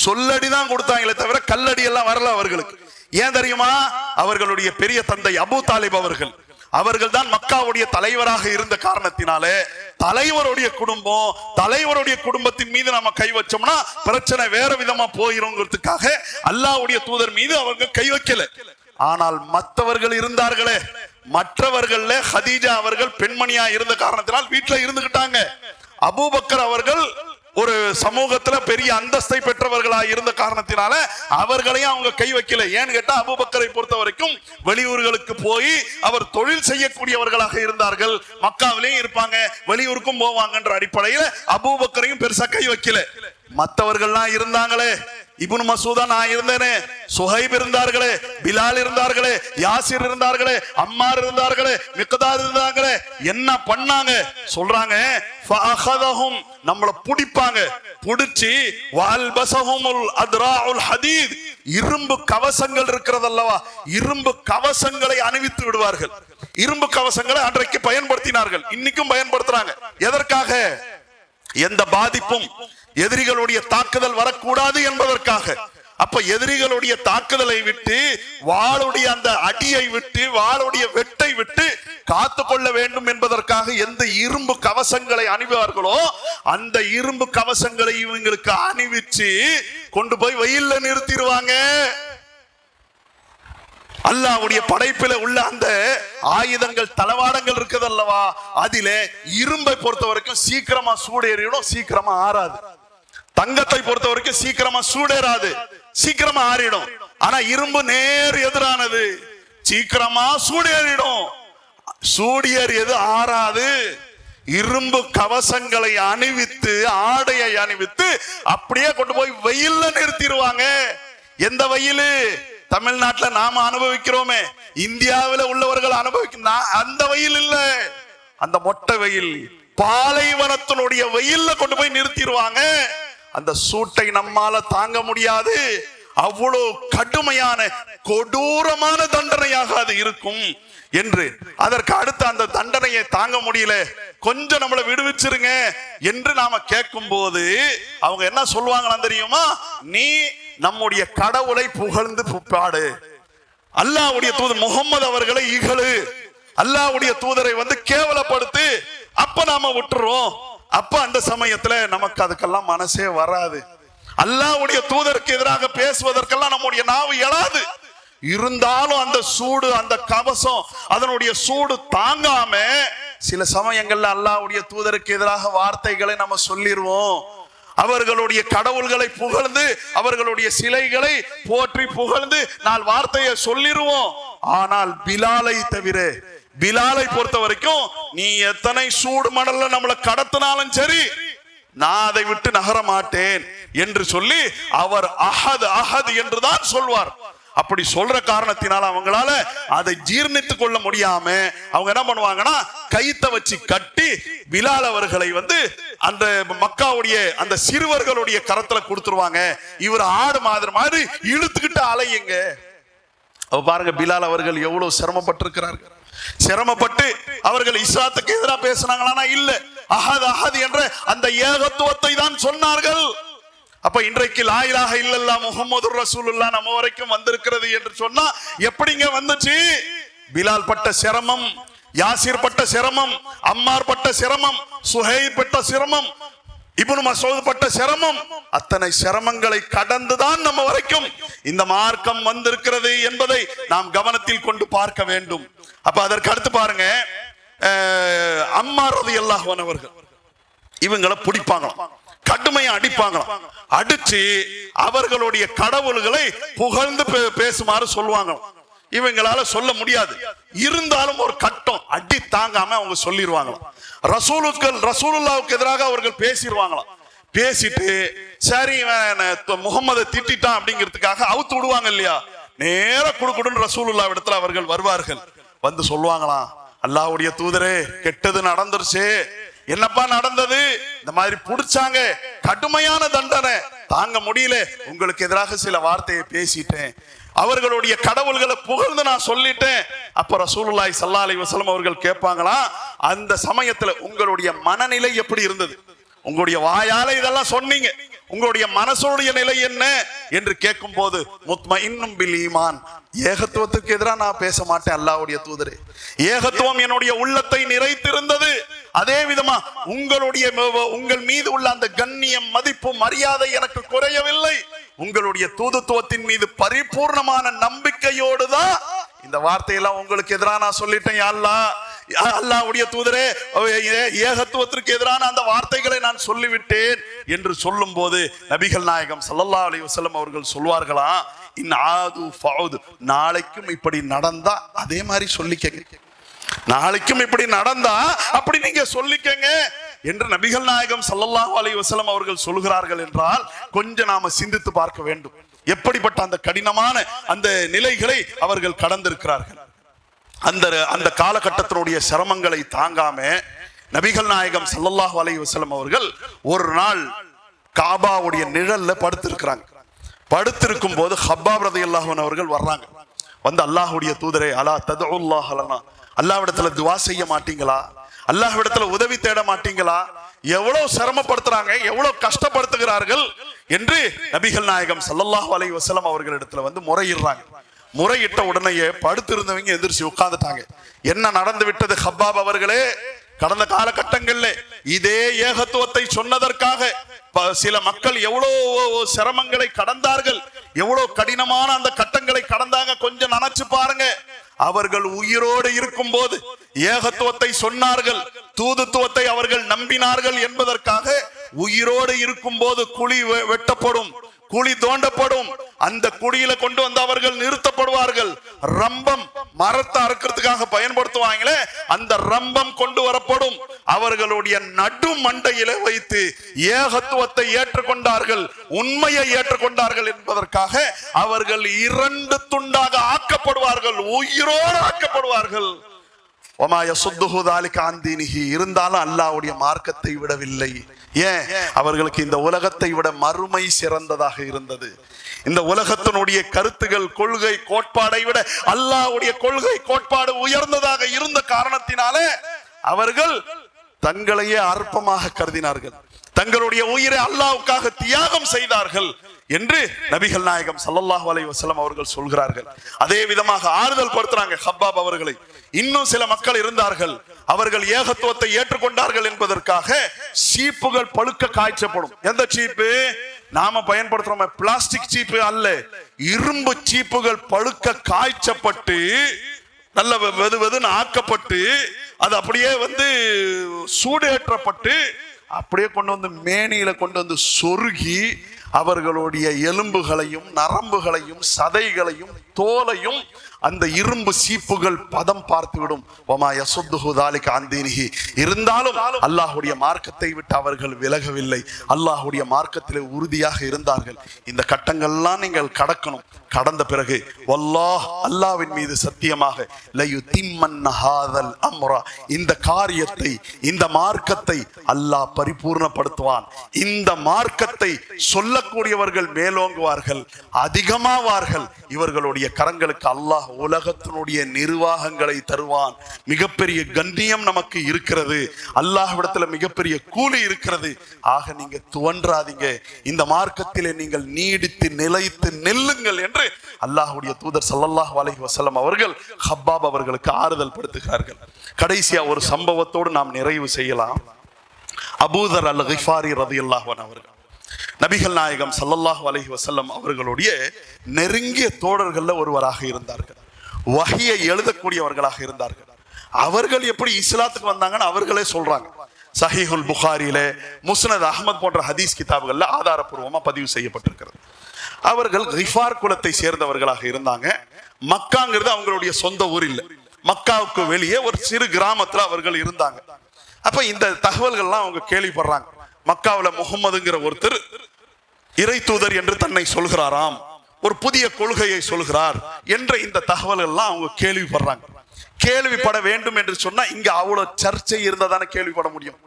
[SPEAKER 2] சொல்லடிதான் கொடுத்தாங்களே தவிர கல்லடி எல்லாம் வரல அவர்களுக்கு. ஏன் தெரியுமா? அவர்களுடைய பெரிய தந்தை அபூ தாலிப் அவர்கள் தான் மக்காவுடைய தலைவராக இருந்த காரணத்தினாலே தலைவருடைய குடும்பத்தின் மீது நாம கை வச்சோம்னா பிரச்சனை வேற விதமா போயிருங்கிறதுக்காக அல்லாஹ்வுடைய தூதர் மீது அவங்க கை வைக்கல. ஆனால் மற்றவர்கள் இருந்தார்களே, மற்றவர்கள்ல ஹதீஜா அவர்கள் பெண்மணியா இருந்த காரணத்தினால் வீட்டுல இருந்துகிட்டாங்க. அபூபக்கர் அவர்கள் ஒரு சமூகத்துல பெரிய அந்தஸ்தை பெற்றவர்களா இருந்த காரணத்தினால அவர்களையும் அவங்க கை வைக்கல. ஏன்னு கேட்டா அபூபக்கரை பொறுத்த வரைக்கும் வெளியூர்களுக்கு போய் அவர் தொழில் செய்யக்கூடியவர்களாக இருந்தார்கள், மக்காவிலேயும் இருப்பாங்க, வெளியூருக்கும் போவாங்கன்ற அடிப்படையில அபூபக்கரையும் பெருசா கை வைக்கல. மற்றவர்கள்லாம் இருந்தாங்களே, இப்னு மசூதா நான் இருந்தேனே, சுஹைப் இருந்தார்களே, பிலால் இருந்தார்களே, யாசிர் இருந்தார்களே, அம்மார் இருந்தார்களே, மிக்தாத் இருந்தாங்களே, என்ன பண்ணாங்க சொல்றாங்க? ஃபஅഖதஹும், நம்மள பிடிப்பாங்க, பிடிச்சி வல்பஸஹுமுல் அத்ராஉல் ஹதீத், இரும்பு கவசங்கள் இருக்கிறதல்லவா, இரும்பு கவசங்களை அணிவித்து விடுவார்கள். இரும்பு கவசங்களை அன்றைக்கு பயன்படுத்தினார்கள், இன்னைக்கும் பயன்படுத்துறாங்க. எதற்காக? எந்த பாதிப்பும் எதிரிகளுடைய தாக்குதல் வரக்கூடாது என்பதற்காக. அப்ப எதிரிகளுடைய தாக்குதலை விட்டு, வாளுடைய அந்த அடியை விட்டு, வாளுடைய வெட்டை விட்டு காத்து கொள்ள வேண்டும் என்பதற்காக எந்த இரும்பு கவசங்களை அணிவார்களோ அந்த இரும்பு கவசங்களை இவங்களுக்கு அணிவிச்சு கொண்டு போய் வெயில்ல நிறுத்திடுவாங்க. அல்லாஹ்வுடைய படைப்பில உள்ள அந்த ஆயுதங்கள், தளவாடங்கள் இருக்குது அல்லவா, அதிலே இரும்பை பொறுத்த வரைக்கும் சீக்கிரமா சூடேறிடும், சீக்கிரமா ஆறாது. தங்கத்தை பொறுத்த வரைக்கும் சீக்கிரமா சூடேறாது, சீக்கிரமா ஆறிடும். ஆனா இரும்பு நேர் எதிரானது, சீக்கிரமா சூடேறிடும், சூடியறியது ஆறாது. இரும்பு கவசங்களை அணிவித்து, ஆடையை அணிவித்து அப்படியே கொண்டு போய் வெயில்ல நிறுத்திடுவாங்க. எந்த வெயிலு? தமிழ்நாட்டுல நாம அனுபவிக்கிறோமே, இந்தியாவில உள்ளவர்கள் அனுபவிக்க அந்த வெயில் இல்ல, அந்த மொட்டை வெயில், பாலைவனத்தினுடைய வெயில்ல கொண்டு போய் நிறுத்திடுவாங்க. அந்த சூட்டை நம்மால தாங்க முடியாது. அவ்வளவு கடுமையான கொடூரமான தண்டனையாக அது இருக்கும் என்று, அதற்கு அடுத்து அந்த தண்டனையை தாங்க முடியல, கொஞ்சம் நம்மளை விடுவிச்சிருங்க என்று நாம கேட்கும் போது அவங்க என்ன சொல்லுவாங்களா தெரியுமா? நீ நம்முடைய கடவுளை புகழ்ந்து பாடு, அல்லாஹ்வுடைய தூதர் முகம்மது அவர்களை இகழு, அல்லாஹ்வுடைய தூதரை கேவலப்படுத்து, அப்ப நாம விட்டுறோம். அப்ப அந்த சமயத்துல நமக்கு அதுக்கெல்லாம் மனசே வராது. அல்லாஹ்வுடைய தூதருக்கு எதிராக பேசுவதற்கெல்லாம் நம்முடைய நாவு எழாது. இருந்தாலும் அந்த சூடு, அந்த கவசம், அதனுடைய சூடு தாங்காம சில சமயங்கள்ல அல்லாஹ்வுடைய தூதருக்கு எதிராக வார்த்தைகளை நம்ம சொல்லிடுவோம். அவர்களுடைய கடவுள்களை புகழ்ந்து, அவர்களுடைய சிலைகளை போற்றி புகழ்ந்து நாலு வார்த்தையை சொல்லிடுவோம். ஆனால் பிலாலை தவிர, பிலாலை பொறுத்த வரைக்கும் நீ எத்தனை சூடு மணல்ல நம்மளை கடத்தினாலும் சரி, நான் அதை விட்டு நகர மாட்டேன் என்று சொல்லி அவர் அஹத் அஹத் என்றுதான் சொல்வார். அப்படி சொல்ற காரணத்தினால அவங்களால அதை ஜீர்ணித்துக் கொள்ள முடியாம அவங்க என்ன பண்ணுவாங்கன்னா, கைத்தை வச்சு கட்டி பிலால் அவர்களை அந்த மக்காவுடைய அந்த சிறுவர்களுடைய கரத்துல கொடுத்துருவாங்க. இவர் ஆடு மாதிரி இழுத்துக்கிட்டு அலையுங்க. பாருங்க, பிலால் அவர்கள் எவ்வளவு சிரமப்பட்டிருக்கிறார்கள். சிரமப்பட்டு அவர்கள் இஸ்லாத்துக்கு எதிராக பேசினாங்களா? இல்ல, அஹத் அஹத் என்ற அந்த ஏகத்துவத்தை தான் சொன்னார்கள். அப்ப இன்றைக்கு லா இலாஹ இல்லல்லாஹ் முஹம்மதுர் ரசூலுல்லாஹ் நம்ம வரைக்கும் வந்திருக்கிறது என்று சொன்னா எப்படிங்க வந்துச்சு? பிலால் பட்ட சிரமம், யாசிர் பட்ட சிரமம், அம்மார் பட்ட சிரமம், சுஹைப் பட்ட சிரமம், இப்னு மஸ்ஊத் பட்ட சிரமம், அத்தனை சிரமங்களை கடந்துதான் நம்ம வரைக்கும் இந்த மார்க்கம் வந்திருக்கிறது என்பதை நாம் கவனத்தில் கொண்டு பார்க்க வேண்டும். அப்ப அதற்கு அடுத்து பாருங்க, அம்மார் ரலியல்லாஹு அன்ஹு அவர்கள் இவங்களை பிடிப்பாங்களாம், கடுமையா அடிப்பாங்களாம். அடிச்சு அவர்களுடைய கடவுள்களை புகழ்ந்து பேசுமாறு சொல்லுவாங்க. இவங்களால சொல்ல முடியாது, இருந்தாலும் ஒரு கட்டம் அடி தாங்காம அவங்க சொல்லிடுவாங்களாம். ரசூலுல்லாவுக்கு எதிராக அவர்கள் பேசிடுவாங்களாம். பேசிட்டு சரி முகம்மதை திட்டான் அப்படிங்கிறதுக்காக அவுத்து விடுவாங்க இல்லையா, நேர குடுக்குடுன்னு ரசூலுல்லாஹ் இடத்துல அவர்கள் வருவார்கள். சொல்லுவாங்களாம், அல்லாஹ்வுடைய தூதரே, கெட்டது நடந்துருச்சு, என்னப்பா நடந்தது? இந்த மாதிரி புடிச்சாங்க, கடுமையான தண்டனை தாங்க முடியல, உங்களுக்கு எதிராக சில வார்த்தையை பேசிட்டேன், அவர்களுடைய கடவுள்களை புகழ்ந்து நான் சொல்லிட்டேன். அப்ப ரசூலுல்லாஹி ஸல்லல்லாஹு அலைஹி வஸல்லம் அவர்கள் கேட்பாங்களா, அந்த சமயத்துல உங்களுடைய மனநிலை எப்படி இருந்தது? உங்களுடைய வாயால இதெல்லாம் சொன்னீங்க, உங்களுடைய மனசோடைய நிலை என்ன என்று கேட்கும் போது முத்மஇன்னும் பில் ஈமான், ஏகத்துவத்துக்கு எதிராக நான் பேச மாட்டேன் அல்லாஹ்வுடைய தூதரே, ஏகத்துவம் என்னுடைய உள்ளத்தை நிறைத்திருந்தது. அதே விதமா உங்கள் மீது உள்ள அந்த கண்ணியம், மதிப்பு, மரியாதை எனக்கு குறையவில்லை. உங்களுடைய தூதுத்துவத்தின் மீது பரிபூர்ணமான நம்பிக்கையோடுதான் இந்த வார்த்தையெல்லாம் உங்களுக்கு எதிராக நான் சொல்லிட்டேன். அல்லாஹ்வுடைய தூதரே, ஏகத்துவத்திற்கு எதிரான அந்த வார்த்தைகளை நான் சொல்லிவிட்டேன் என்று சொல்லும் போது நபிகள் நாயகம் ஸல்லல்லாஹு அலைஹி வஸல்லம் அவர்கள் சொல்வார்களா, இன் ஆது ஃபவுத், நாளைக்கும் இப்படி நடந்தா அதே மாதிரி சொல்லிக்கங்க, நாளைக்கும் இப்படி நடந்தா அப்படி நீங்க சொல்லிக்கங்க என்று நபிகள் நாயகம் ஸல்லல்லாஹு அலைஹி வஸல்லம் அவர்கள் சொல்கிறார்கள் என்றால் கொஞ்சம் நாம சிந்தித்து பார்க்க வேண்டும். எப்படிப்பட்ட அந்த கடினமான அந்த நிலைகளை அவர்கள் கடந்திருக்கிறார்கள். அந்த காலகட்டத்தினுடைய சிரமங்களை தாங்காம நபிகள் நாயகம் ஸல்லல்லாஹு அலைஹி வஸல்லம் அவர்கள் ஒரு நாள் காபாவுடைய நிழல்ல படுத்திருக்கிறாங்க. படுத்திருக்கும் போது ஹப்பாப் ரலியல்லாஹு அன்ஹு அவர்கள் வர்றாங்க. அல்லாஹ்வுடைய தூதரே, அலா ததுல்லாஹ் லனா, அல்லாஹ்விடத்துல துஆ செய்ய மாட்டீங்களா? அல்லாஹ்விடத்துல உதவி தேட மாட்டீங்களா? எவ்வளவு சிரமப்படுத்துறாங்க, எவ்வளவு கஷ்டப்படுத்துகிறார்கள். என்று நபிகள் நாயகம் ஸல்லல்லாஹு அலைஹி வஸல்லம் அவர்களிடத்துல வந்து முறையிடுறாங்க. முறையிட்ட உடனேயே படுத்திருந்தவங்க எந்திரிச்சு உட்கார்ந்துட்டாங்க. என்ன நடந்து விட்டது ஹப்பாப் அவர்களே? கடந்த காலகட்டங்கள்ல இதே ஏகத்துவத்தை சொன்னதற்காக சில மக்கள் எவ்வளவு சிரமங்களை கடந்தார்கள், எவ்வளவு கடினமான அந்த கட்டங்களை கடந்தாங்க. கொஞ்சம் நினைச்சு பாருங்க. அவர்கள் உயிரோடு இருக்கும் போது ஏகத்துவத்தை சொன்னார்கள், தூதுத்துவத்தை அவர்கள் நம்பினார்கள் என்பதற்காக உயிரோடு இருக்கும் போது குழி வெட்டப்படும், குழி தோண்டப்படும், அந்த குழியில கொண்டு வந்து அவர்கள் நிறுத்தப்படுவார்கள். ரம்பம் மரத்தை அறுக்கிறதுக்காக பயன்படுத்துவாங்களே, அந்த ரம்பம் கொண்டு வரப்படும். அவர்களுடைய நடு மண்டையில வைத்து ஏகத்துவத்தை ஏற்றுக்கொண்டார்கள், உண்மையை ஏற்றுக்கொண்டார்கள் என்பதற்காக அவர்கள் 2 துண்டாக ஆக்கப்படுவார்கள், உயிரோடு ஆக்கப்படுவார்கள். இருந்தாலும் அல்லாஹ்வுடைய மார்க்கத்தை விடவில்லை. ஏன்? அவர்களுக்கு இந்த உலகத்தை விட மறுமை சிறந்ததாக இருந்தது. இந்த உலகத்தினுடைய கருத்துகள், கொள்கை, கோட்பாடை விட அல்லாஹ்வுடைய கொள்கை, கோட்பாடு உயர்ந்ததாக இருந்த காரணத்தினாலே அவர்கள் தங்களையே அற்பமாக கருதினார்கள், தங்களுடைய உயிரை அல்லாஹ்வுக்காக தியாகம் செய்தார்கள் என்று நபிகள் நாயகம் ஸல்லல்லாஹு அலைஹி வஸல்லம் அவர்கள் சொல்கிறார்கள். அதே விதமாக ஆறுதல் படுத்துறாங்க ஹப்பாப் அவர்களை. இன்னும் சில மக்கள் இருந்தார்கள், அவர்கள் ஏகத்துவத்தை ஏற்றுக்கொண்டார்கள் என்பதற்காக சீப்புகள் பழுக்க காய்ச்சப்படும். எந்த சீப்பு நாம பயன்படுத்துறோம்? பிளாஸ்டிக் சீப்பு அல்ல, இரும்பு சீப்புகள் பழுக்க காய்ச்சப்பட்டு நல்ல வெதுவெதுன்னு ஆக்கப்பட்டு அது அப்படியே வந்து சூடேற்றப்பட்டு அப்படியே கொண்டு வந்து மேனியில கொண்டு வந்து சொருகி அவர்களுடைய எலும்புகளையும் நரம்புகளையும் சதைகளையும் தோலையும் அந்த இரும்பு சீப்புகள் பதம் பார்த்துவிடும். இருந்தாலும் அல்லாஹ்வுடைய மார்க்கத்தை விட்டு அவர்கள் விலகவில்லை, அல்லாஹ்வுடைய மார்க்கத்திலே உறுதியாக இருந்தார்கள். இந்த கட்டங்கள்லாம் நீங்கள் கடக்கணும். கடந்த பிறகு வல்லாஹ், அல்லாஹ்வின் மீது சத்தியமாக, இந்த காரியத்தை, இந்த மார்க்கத்தை அல்லாஹ் பரிபூர்ணப்படுத்துவான். இந்த மார்க்கத்தை சொல்லக்கூடியவர்கள் மேலோங்குவார்கள், அதிகமாவார்கள். இவர்களுடைய கரங்களுக்கு அல்லாஹ் உலகத்தினுடைய நிர்வாகங்களை தருவான். மிகப்பெரிய கண்ணியம் நமக்கு இருக்கிறது, அல்லாஹ்விடத்துல மிகப்பெரிய கூலி இருக்கிறது. ஆக நீங்க துவன்றாதீங்க, இந்த மார்க்கத்திலே நீங்கள் நீடித்து நிலைத்து நெல்லுங்கள் என்று அல்லாஹ்வுடைய தூதர் ஸல்லல்லாஹு அலைஹி வஸல்லம் அவர்கள் ஹப்பாப் அவர்களுக்கு ஆறுதல் படுத்துகிறார்கள். கடைசியா ஒரு சம்பவத்தோடு நாம் நிறைவு செய்யலாம். அபூதர் அல் கிஃபாரி ரலியல்லாஹு அன்ஹு அவர்கள் நபிகள் நாயகம் ஸல்லல்லாஹு அலைஹி வஸல்லம் அவர்களுடைய நெருங்கிய தோழர்கள்ல ஒருவராக இருந்தார்கள். வஹியை எழுதக்கூடியவர்களாக இருந்தார்கள். அவர்கள் எப்படி இஸ்லாத்துக்கு வந்தாங்கன்னு அவர்களே சொல்றாங்க. சஹீஹுல் புகாரியில, முஸ்னத் அஹ்மத் போன்ற ஹதீஸ் கிதாபுகள்ல ஆதாரப்பூர்வமா பதிவு செய்யப்பட்டிருக்கிறது. அவர்கள் கிஃபார் குலத்தை சேர்ந்தவர்களாக இருந்தாங்க. மக்காங்கிறது அவங்களுடைய சொந்த ஊர் இல்லை, மக்காவுக்கு வெளியே ஒரு சிறு கிராமத்துல அவர்கள் இருந்தாங்க. அப்ப இந்த தகவல்கள்லாம் அவங்க கேள்விப்படுறாங்க. மக்காவுல முகம்மதுங்கிற ஒருத்தர் இறை தூதர் என்று தன்னை சொல்கிறாராம், ஒரு புதிய கொள்கையை சொல்கிறார் என்ற இந்த தகவல்கள் எல்லாம் அவங்க கேள்விப்படுறாங்க. கேள்விப்பட வேண்டும் என்று சொன்னா இங்க அவ்வளவு சர்ச்சை இருந்தாதானே கேள்விப்பட முடியும்,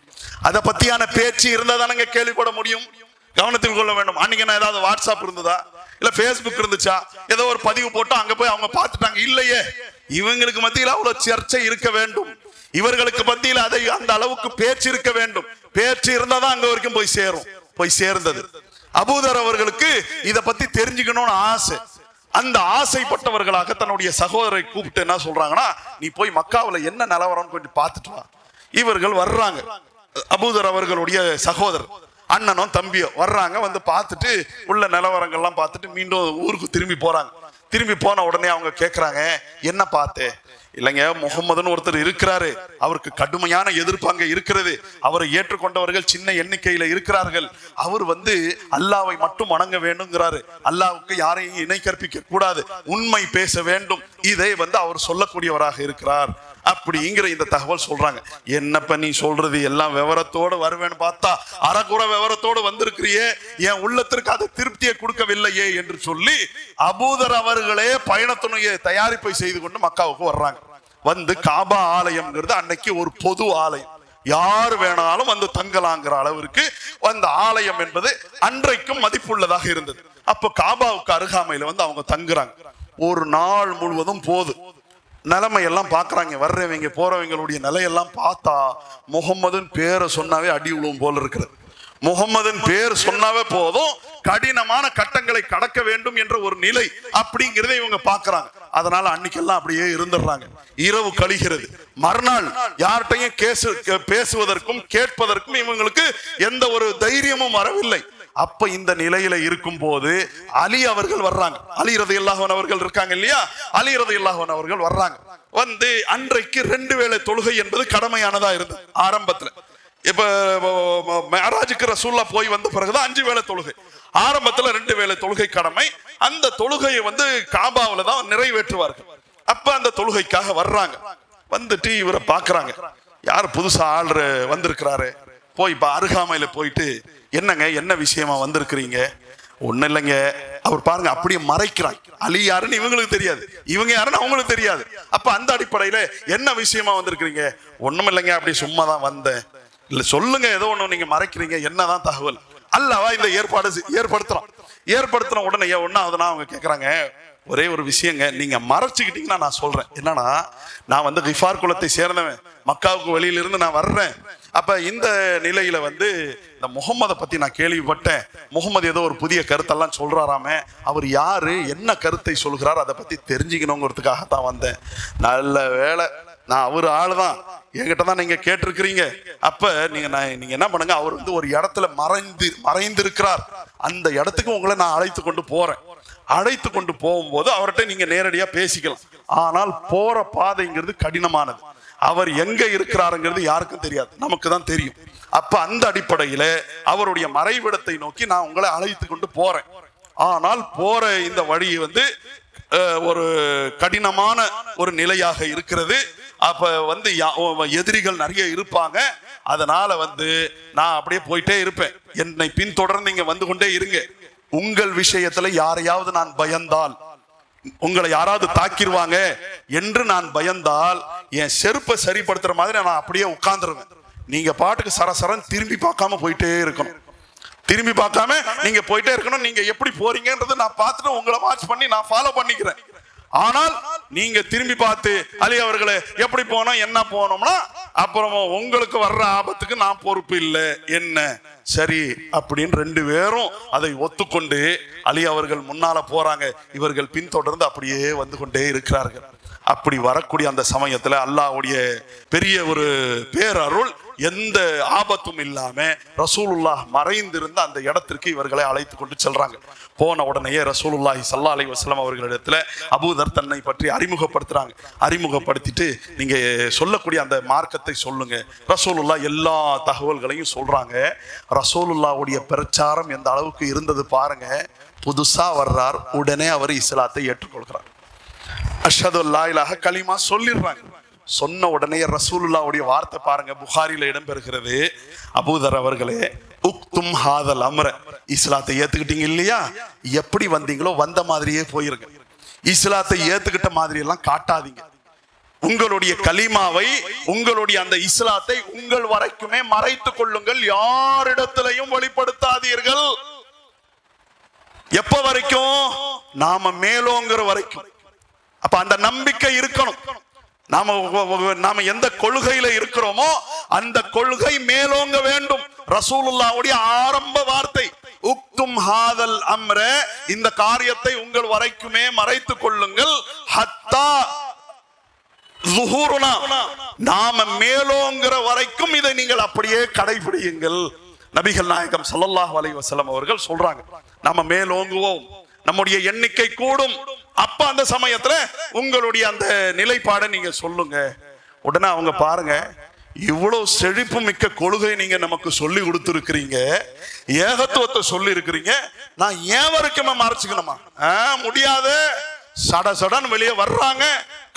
[SPEAKER 2] அதை பத்தியான பேச்சு இருந்தாதானங்க கேள்விப்பட முடியும். கவனத்தில் கொள்ள வேண்டும். அன்னைக்கு நான் ஏதாவது வாட்ஸ்அப் இருந்ததா, இல்ல பேஸ்புக் இருந்துச்சா, ஏதோ ஒரு பதிவு போட்டு அங்க போய் அவங்க பார்த்துட்டாங்க? இல்லையே. இவங்களுக்கு மத்தியில் அவ்வளவு சர்ச்சை இருக்க வேண்டும், இவர்களுக்கு மத்தியில் அதை அந்த அளவுக்கு பேச்சு இருக்க வேண்டும். பேச்சு இருந்தாதான் அங்க வரைக்கும் போய் சேரும். போய் சேர்ந்தது. அபூதர் அவர்களுக்கு இத பத்தி தெரிஞ்சுக்கணும்னு ஆசை. அந்த ஆசைப்பட்டவர்களாக தன்னுடைய சகோதரரை கூப்பிட்டு என்ன சொல்றாங்கன்னா, நீ போய் மக்காவுல என்ன நிலவரம் கொஞ்சம் பார்த்துட்டு வா. இவர்கள் வர்றாங்க. அபூதர் அவர்களுடைய சகோதரர் அண்ணனும் தம்பியோ வர்றாங்க. வந்து பார்த்துட்டு உள்ள நிலவரங்கள்லாம் பார்த்துட்டு மீண்டும் ஊருக்கு திரும்பி போறாங்க. திரும்பி போன உடனே அவங்க கேட்கிறாங்க, என்ன பார்த்தே? இல்லைங்க, முகம்மதுன்னு ஒருத்தர் இருக்கிறாரு, அவருக்கு கடுமையான எதிர்ப்பு அங்க இருக்கிறது, அவரை ஏற்றுக்கொண்டவர்கள் சின்ன எண்ணிக்கையில இருக்கிறார்கள், அவர் வந்து அல்லாவை மட்டும் வணங்க வேண்டும்ங்கிறாரு, அல்லாவுக்கு யாரையும் இணை கற்பிக்க கூடாது, உண்மை பேச வேண்டும், இதை வந்து அவர் சொல்லக்கூடியவராக இருக்கிறார் அப்படிங்கிற இந்த தகவல் சொல்றாங்க. என்னப்ப நீ சொல்றது எல்லாம் விவரத்தோடு வருவேன்னு பார்த்தா அறகுற விவரத்தோடு வந்திருக்கிறியே, என் உள்ளத்திற்கு அது திருப்தியை கொடுக்கவில்லையே என்று சொல்லி அபூதர் அவர்களே பயணத்தினுடைய தயாரிப்பை செய்து கொண்டு மக்காவுக்கு வர்றாங்க. வந்து காபா ஆலயம்ங்கிறது அன்னைக்கு ஒரு பொது ஆலயம், யார் வேணாலும் வந்து தங்கலாங்கிற அளவிற்கு அந்த ஆலயம் என்பது அன்றைக்கும் மதிப்புள்ளதாக இருந்தது. அப்ப காபாவுக்கு அருகாமையில வந்து அவங்க தங்குறாங்க. ஒரு நாள் முழுவதும் போது நிலைமையெல்லாம் பாக்குறாங்க. வர்றவங்க போறவங்களுடைய நிலையெல்லாம் பார்த்தா முகம்மதுன்னு பேரை சொன்னாவே அடி உழுவும் போல இருக்கிறது. முகம்மதுன்னு பேர் சொன்னாவே போதும் கடினமான கட்டங்களை கடக்க வேண்டும் என்ற ஒரு நிலை அப்படிங்கிறத இவங்க பாக்குறாங்க. அதனால அன்னைக்கெல்லாம் அப்படியே இருந்துடுறாங்க. இரவு கழிகிறது. மறுநாள் யார்கிட்டையும் பேசுவதற்கும் கேட்பதற்கும் இவங்களுக்கு எந்த ஒரு தைரியமும் வரவில்லை. அப்ப இந்த நிலையில இருக்கும் போது அலி அவர்கள் வர்றாங்க. அலி ரலியல்லாஹு அன்ஹு அவர்கள் இருக்காங்க இல்லையா, அலி ரலியல்லாஹு அன்ஹு அவர்கள் வர்றாங்க. வந்து அன்றைக்கு 2 வேளை தொழுகை என்பது கடமையானதா இருந்தது ஆரம்பத்துல. இப்ப மிஅராஜுக்கு ரசூலுல்லாஹ் போய் வந்த பிறகுதான் 5 வேளை தொழுகை. ஆரம்பத்துல 2 வேளை தொழுகை கடமை. அந்த தொழுகையை வந்து காபாவுல தான் நிறைவேற்றுவார்கள். அப்ப அந்த தொழுகைக்காக வர்றாங்க. வந்துட்டு இவரை பாக்குறாங்க, யார் புதுசா ஆள் வந்திருக்கிறாரு. போய் இப்ப அருகாமையில போயிட்டு, என்னங்க என்ன விஷயமா வந்திருக்கிறீங்க? ஒண்ணு இல்லைங்க. அவர் பாருங்க அப்படியே மறைக்கிறாங்க. அலி யாருன்னு இவங்களுக்கு தெரியாது, இவங்க யாருன்னு அவங்களுக்கு தெரியாது. அப்ப அந்த அடிப்படையில என்ன விஷயமா வந்திருக்கிறீங்க? ஒண்ணும் இல்லைங்க, அப்படி சும்மா தான் வந்தேன். இல்ல சொல்லுங்க, ஏதோ ஒண்ணு நீங்க மறைக்கிறீங்க, என்னதான் தகவல்? அல்லவா இந்த ஏற்படுத்துறோம் உடனே ஒன்னாவதுன்னா அவங்க கேட்கறாங்க, ஒரே ஒரு விஷயங்க, நீங்க மறைச்சுக்கிட்டீங்கன்னா நான் சொல்றேன். என்னன்னா, நான் வந்து கிஃபார் குலத்தை சேர்ந்தவன், மக்காவுக்கு வெளியிலிருந்து நான் வர்றேன். அப்ப இந்த நிலையில வந்து இந்த முகம்மதை பத்தி நான் கேள்விப்பட்டேன். முகம்மது ஏதோ ஒரு புதிய கருத்தெல்லாம் சொல்றாராமே, அவர் யாரு, என்ன கருத்தை சொல்கிறார், அதை பத்தி தெரிஞ்சுக்கணுங்கிறதுக்காகத்தான் வந்தேன். நல்ல வேலை, நான் அவர் ஆளு தான், என்கிட்ட தான் நீங்க கேட்டிருக்கிறீங்க. அப்ப நீங்க என்ன பண்ணுங்க, அவர் வந்து ஒரு இடத்துல மறைந்திருக்கிறார். அந்த இடத்துக்கு உங்களை நான் அழைத்து கொண்டு போறேன். அழைத்து கொண்டு போகும்போது அவர்கிட்ட நீங்க நேரடியா பேசிக்கலாம். ஆனால் போற பாதைங்கிறது கடினமானது. அவர் எங்க இருக்கிறாருங்கிறது யாருக்கும் தெரியாது, நமக்கு தான் தெரியும். அப்ப அந்த அடிப்படையில அவருடைய மறைவிடத்தை நோக்கி நான் உங்களை அழைத்து கொண்டு போறேன். ஆனால் போற இந்த வழி வந்து ஒரு கடினமான ஒரு நிலையாக இருக்கிறது. அப்ப வந்து எதிரிகள் நிறைய இருப்பாங்க. அதனால வந்து நான் அப்படியே போயிட்டே இருப்பேன். என்னை பின்தொடர்ந்து இங்க வந்து கொண்டே இருங்க. உங்கள் விஷயத்துல யாரையாவது நான் பயந்தால், உங்களை யாராவது தாக்கிடுவாங்க என்று நான் பயந்தால், என் செருப்பை சரிப்படுத்துற மாதிரி நான் அப்படியே உட்கார்ந்துருவேன். நீங்க பாட்டுக்கு சரசரன் திரும்பி பார்க்காம போயிட்டே இருக்கணும். திரும்பி பார்க்காம நீங்க போயிட்டே இருக்கணும். நீங்க எப்படி போறீங்கன்றது நான் பார்த்துட்டு உங்களை வாட்ச் பண்ணி நான் ஃபாலோ பண்ணிக்கிறேன். ஆனால் நீங்க திரும்பி பார்த்து, அலி அவர்களே எப்படி போனோம் என்ன போனோம்னா, அப்புறம் உங்களுக்கு வர்ற ஆபத்துக்கு நான் பொறுப்பு இல்லை. என்ன சரி அப்படின்னு 2 பேரும் அதை ஒத்துக்கொண்டு அலி அவர்கள் முன்னால போறாங்க. இவர்கள் பின்தொடர்ந்து அப்படியே வந்து கொண்டே இருக்கிறார்கள். அப்படி வரக்கூடிய அந்த சமயத்துல அல்லாஹ்வுடைய பெரிய ஒரு பேரருள், எந்த ஆபத்தும் இல்லாம ரசூலுல்லாஹ் மறைந்திருந்த அந்த இடத்திற்கு இவர்களை அழைத்து கொண்டு செல்றாங்க. போன உடனேயே ரசூலுல்லாஹி ஸல்லல்லாஹு அலைஹி வஸல்லம் அவர்களிடத்துல அபூதர் தன்னை பற்றி அறிமுகப்படுத்துறாங்க. அறிமுகப்படுத்திட்டு, நீங்க சொல்லக்கூடிய அந்த மார்க்கத்தை சொல்லுங்க. ரசூலுல்லாஹ் எல்லா தகவல்களையும் சொல்றாங்க. ரசூலுல்லாஹ்வுடைய பிரச்சாரம் எந்த அளவுக்கு இருந்தது பாருங்க. புதுசா வர்றார், உடனே அவர் இஸ்லாத்தை ஏற்றுக்கொள்கிறார். அஷ்ஹது அல்லா இலாஹ கலிமா சொல்லிடுறாங்க. சொன்ன உடனே ரசூலுல்லாஹ்வுடைய வார்த்தை பாருங்க, புகாரில இடம்பெறுகிறது. அபூதர் அவர்களே, உக்தும் ஹாதல் அம்ர, இஸ்லாத்தை ஏத்துக்கிட்டீங்க இல்லையா, எப்படி வந்தீங்களோ வந்த மாதிரியே போயிருங்க. இஸ்லாத்தை ஏத்துக்கிட்ட மாதிரி எல்லாம் காட்டாதீங்க. உங்களுடைய கலிமாவை, உங்களுடைய அந்த இஸ்லாத்தை உங்கள் வரைக்குமே மறைத்துக் கொள்ளுங்கள். யாரிடத்திலையும் வெளிப்படுத்தாதீர்கள். எப்ப வரைக்கும்? நாம மேலோங்கிற வரைக்கும். அப்ப அந்த நம்பிக்கை இருக்கணும். நாம எந்த கொள்கையில இருக்கிறோமோ அந்த கொள்கை மேலோங்க வேண்டும். ரசூலுல்லாஹ்வுடைய ஆரம்ப வார்த்தை உக்தும் ஹாதல் அம்ர, இந்த காரியத்தை உங்கள் வரைக்குமே மறைத்துக் கொள்ளுங்கள். ஹத்தா ஸுஹூருனா, நாம மேலோங்கிற வரைக்கும் இதை நீங்கள் அப்படியே கடைபிடியுங்கள். நபிகள் நாயகம் ஸல்லல்லாஹு அலைஹி வஸல்லம் அவர்கள் சொல்றாங்க, நாம மேலோங்குவோம், நம்முடைய எண்ணிக்கை கூடும். அப்ப அந்த சமயத்துல உங்களுடைய அந்த நிலைப்பாடை நீங்க சொல்லுங்க. உடனே அவங்க பாருங்க, இவ்வளவு செழிப்பு மிக்க கொள்கை நீங்க நமக்கு சொல்லி கொடுத்துருக்கிறீங்க, ஏகத்துவத்தை சொல்லி இருக்கிறீங்க, நான் ஏன் வரைக்குமே மறைச்சுக்கணுமா? முடியாது. சட சடன் வெளியே வர்றாங்க.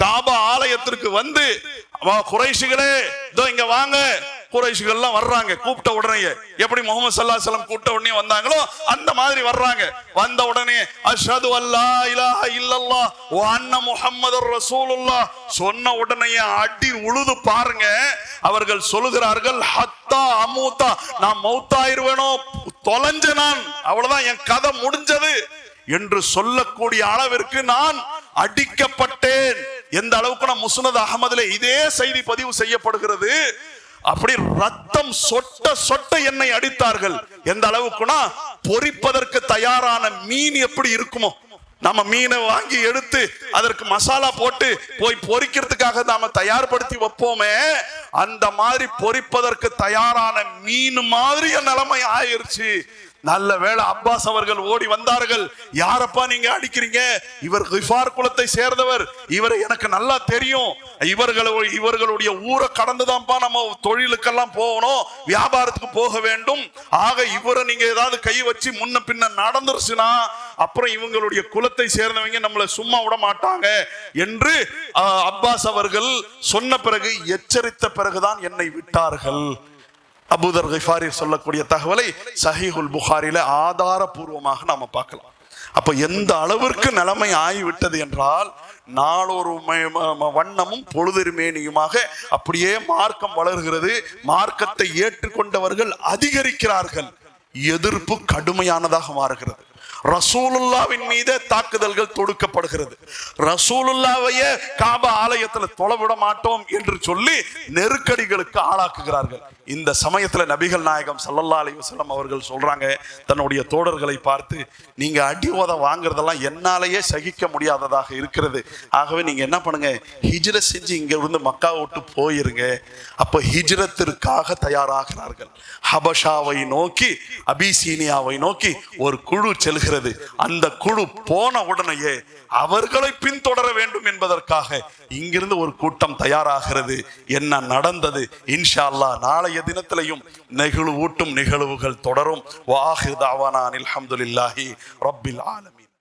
[SPEAKER 2] காபா ஆலயத்திற்கு வந்து, குறைஷிகளே இதோ இங்க வாங்க. குறைஷிகள்லாம் வர்றாங்க. கூப்பிட்ட உடனே எப்படி முஹம்மது ஸல்லல்லாஹு அலைஹி வஸல்லம் கூப்பிட்ட உடனே வந்தாங்களோ அந்த மாதிரி வர்றாங்க. வந்த உடனே அஷ்ஹது அல்லா இலாஹ இல்லல்லாஹ் வ அன்ன முஹம்மதுர் ரசூலுல்லாஹ் சொன்ன உடனே அடி உழுது பாருங்க. அவர்கள் சொல்லுகிறார்கள், ஹத்தா அமூதா, நான் மௌத்தாயிருவேனோ, தொலைஞ்ச நான், அவ்வளவுதான், என் கதை முடிஞ்சது என்று சொல்லக்கூடிய அளவிற்கு நான் அடிக்கப்பட்டேன். எந்த அளவுக்கு நான் முஸ்னத் அஹ்மதுல இதே செய்தி பதிவு செய்யப்படுகிறது. அப்படி ரத்தம் சொட்ட சொட்ட என்னை அடித்தார்கள். எந்த அளவுக்குனா பொரிப்பதற்கு தயாரான மீன் எப்படி இருக்குமோ, நம்ம மீனை வாங்கி எடுத்து அதற்கு மசாலா போட்டு போய் பொரிக்கிறதுக்காக நாம தயார்படுத்தி வைப்போமே, அந்த மாதிரி பொரிப்பதற்கு தயாரான மீன் மாதிரி நிலைமை ஆயிருச்சு. நல்ல வேளை அப்பாஸ் அவர்கள் ஓடி வந்தார்கள். யாரப்பா நீங்க அடிக்கிறீங்க? இவர் கிஃபார் குலத்தை சேர்ந்தவர், இவரை எனக்கு நல்லா தெரியும், இவர்களுடைய ஊரை கடந்துதான்ப்பா நம்ம தொழிலுக்கெல்லாம் போகணும், வியாபாரத்துக்கு போக வேண்டும். ஆக இவரை நீங்க ஏதாவது கை வச்சு முன்ன பின்ன நடந்துருச்சுன்னா அப்புறம் இவங்களுடைய குலத்தை சேர்ந்தவங்க நம்மளை சும்மா விட மாட்டாங்க என்று அப்பாஸ் அவர்கள் சொன்ன பிறகு, எச்சரித்த பிறகுதான் என்னை விட்டார்கள். அபூதர் கிஃபாரி சொல்லக்கூடிய தகவலை சஹீஹுல் புகாரில ஆதாரபூர்வமாக நாம பார்க்கலாம். அப்ப எந்த அளவிற்கு நிலைமை ஆகிவிட்டது என்றால், நாளொரு வண்ணமும் பொழுதுமேனியுமாக அப்படியே மார்க்கம் வளர்கிறது. மார்க்கத்தை ஏற்றுக்கொண்டவர்கள் அதிகரிக்கிறார்கள், எதிர்ப்பு கடுமையானதாக மாறுகிறது. ரசூலுல்லாவின் மீதே தாக்குதல்கள் தொடுக்கப்படுகிறது. ரசூலுல்லாவையே காபா ஆலயத்துல தொலைவிட மாட்டோம் என்று சொல்லி நெருக்கடிகளுக்கு ஆளாக்குகிறார்கள். இந்த சமயத்துல நபிகள் நாயகம் ஸல்லல்லாஹு அலைஹி வஸல்லம் அவர்கள் சொல்றாங்க தன்னுடைய தோழர்களை பார்த்து, நீங்க அடி உத வாங்குறதெல்லாம் என்னாலேயே சகிக்க முடியாததாக இருக்கிறது. ஆகவே நீங்க என்ன பண்ணுங்க, ஹிஜ்ரத் செஞ்சு இங்க இருந்து மக்கா விட்டு போயிருங்க. அப்ப ஹிஜ்ரத்திற்காக தயாராகிறார்கள். ஹபஷாவை நோக்கி, அபிசீனியாவை நோக்கி ஒரு குழு செல்கிறது. அந்த குழு போன உடனேயே அவர்களை பின்தொடர வேண்டும் என்பதற்காக இங்கிருந்து ஒரு கூட்டம் தயாராகிறது. என்ன நடந்தது? இன்ஷா அல்லாஹ் நாளைய தினத்திலையும் நெகிழ்வூட்டும் நிகழ்வுகள் தொடரும். வாஹிர் தாவானா அல்ஹம்துலில்லாஹி ரப்பில் ஆலமீன்.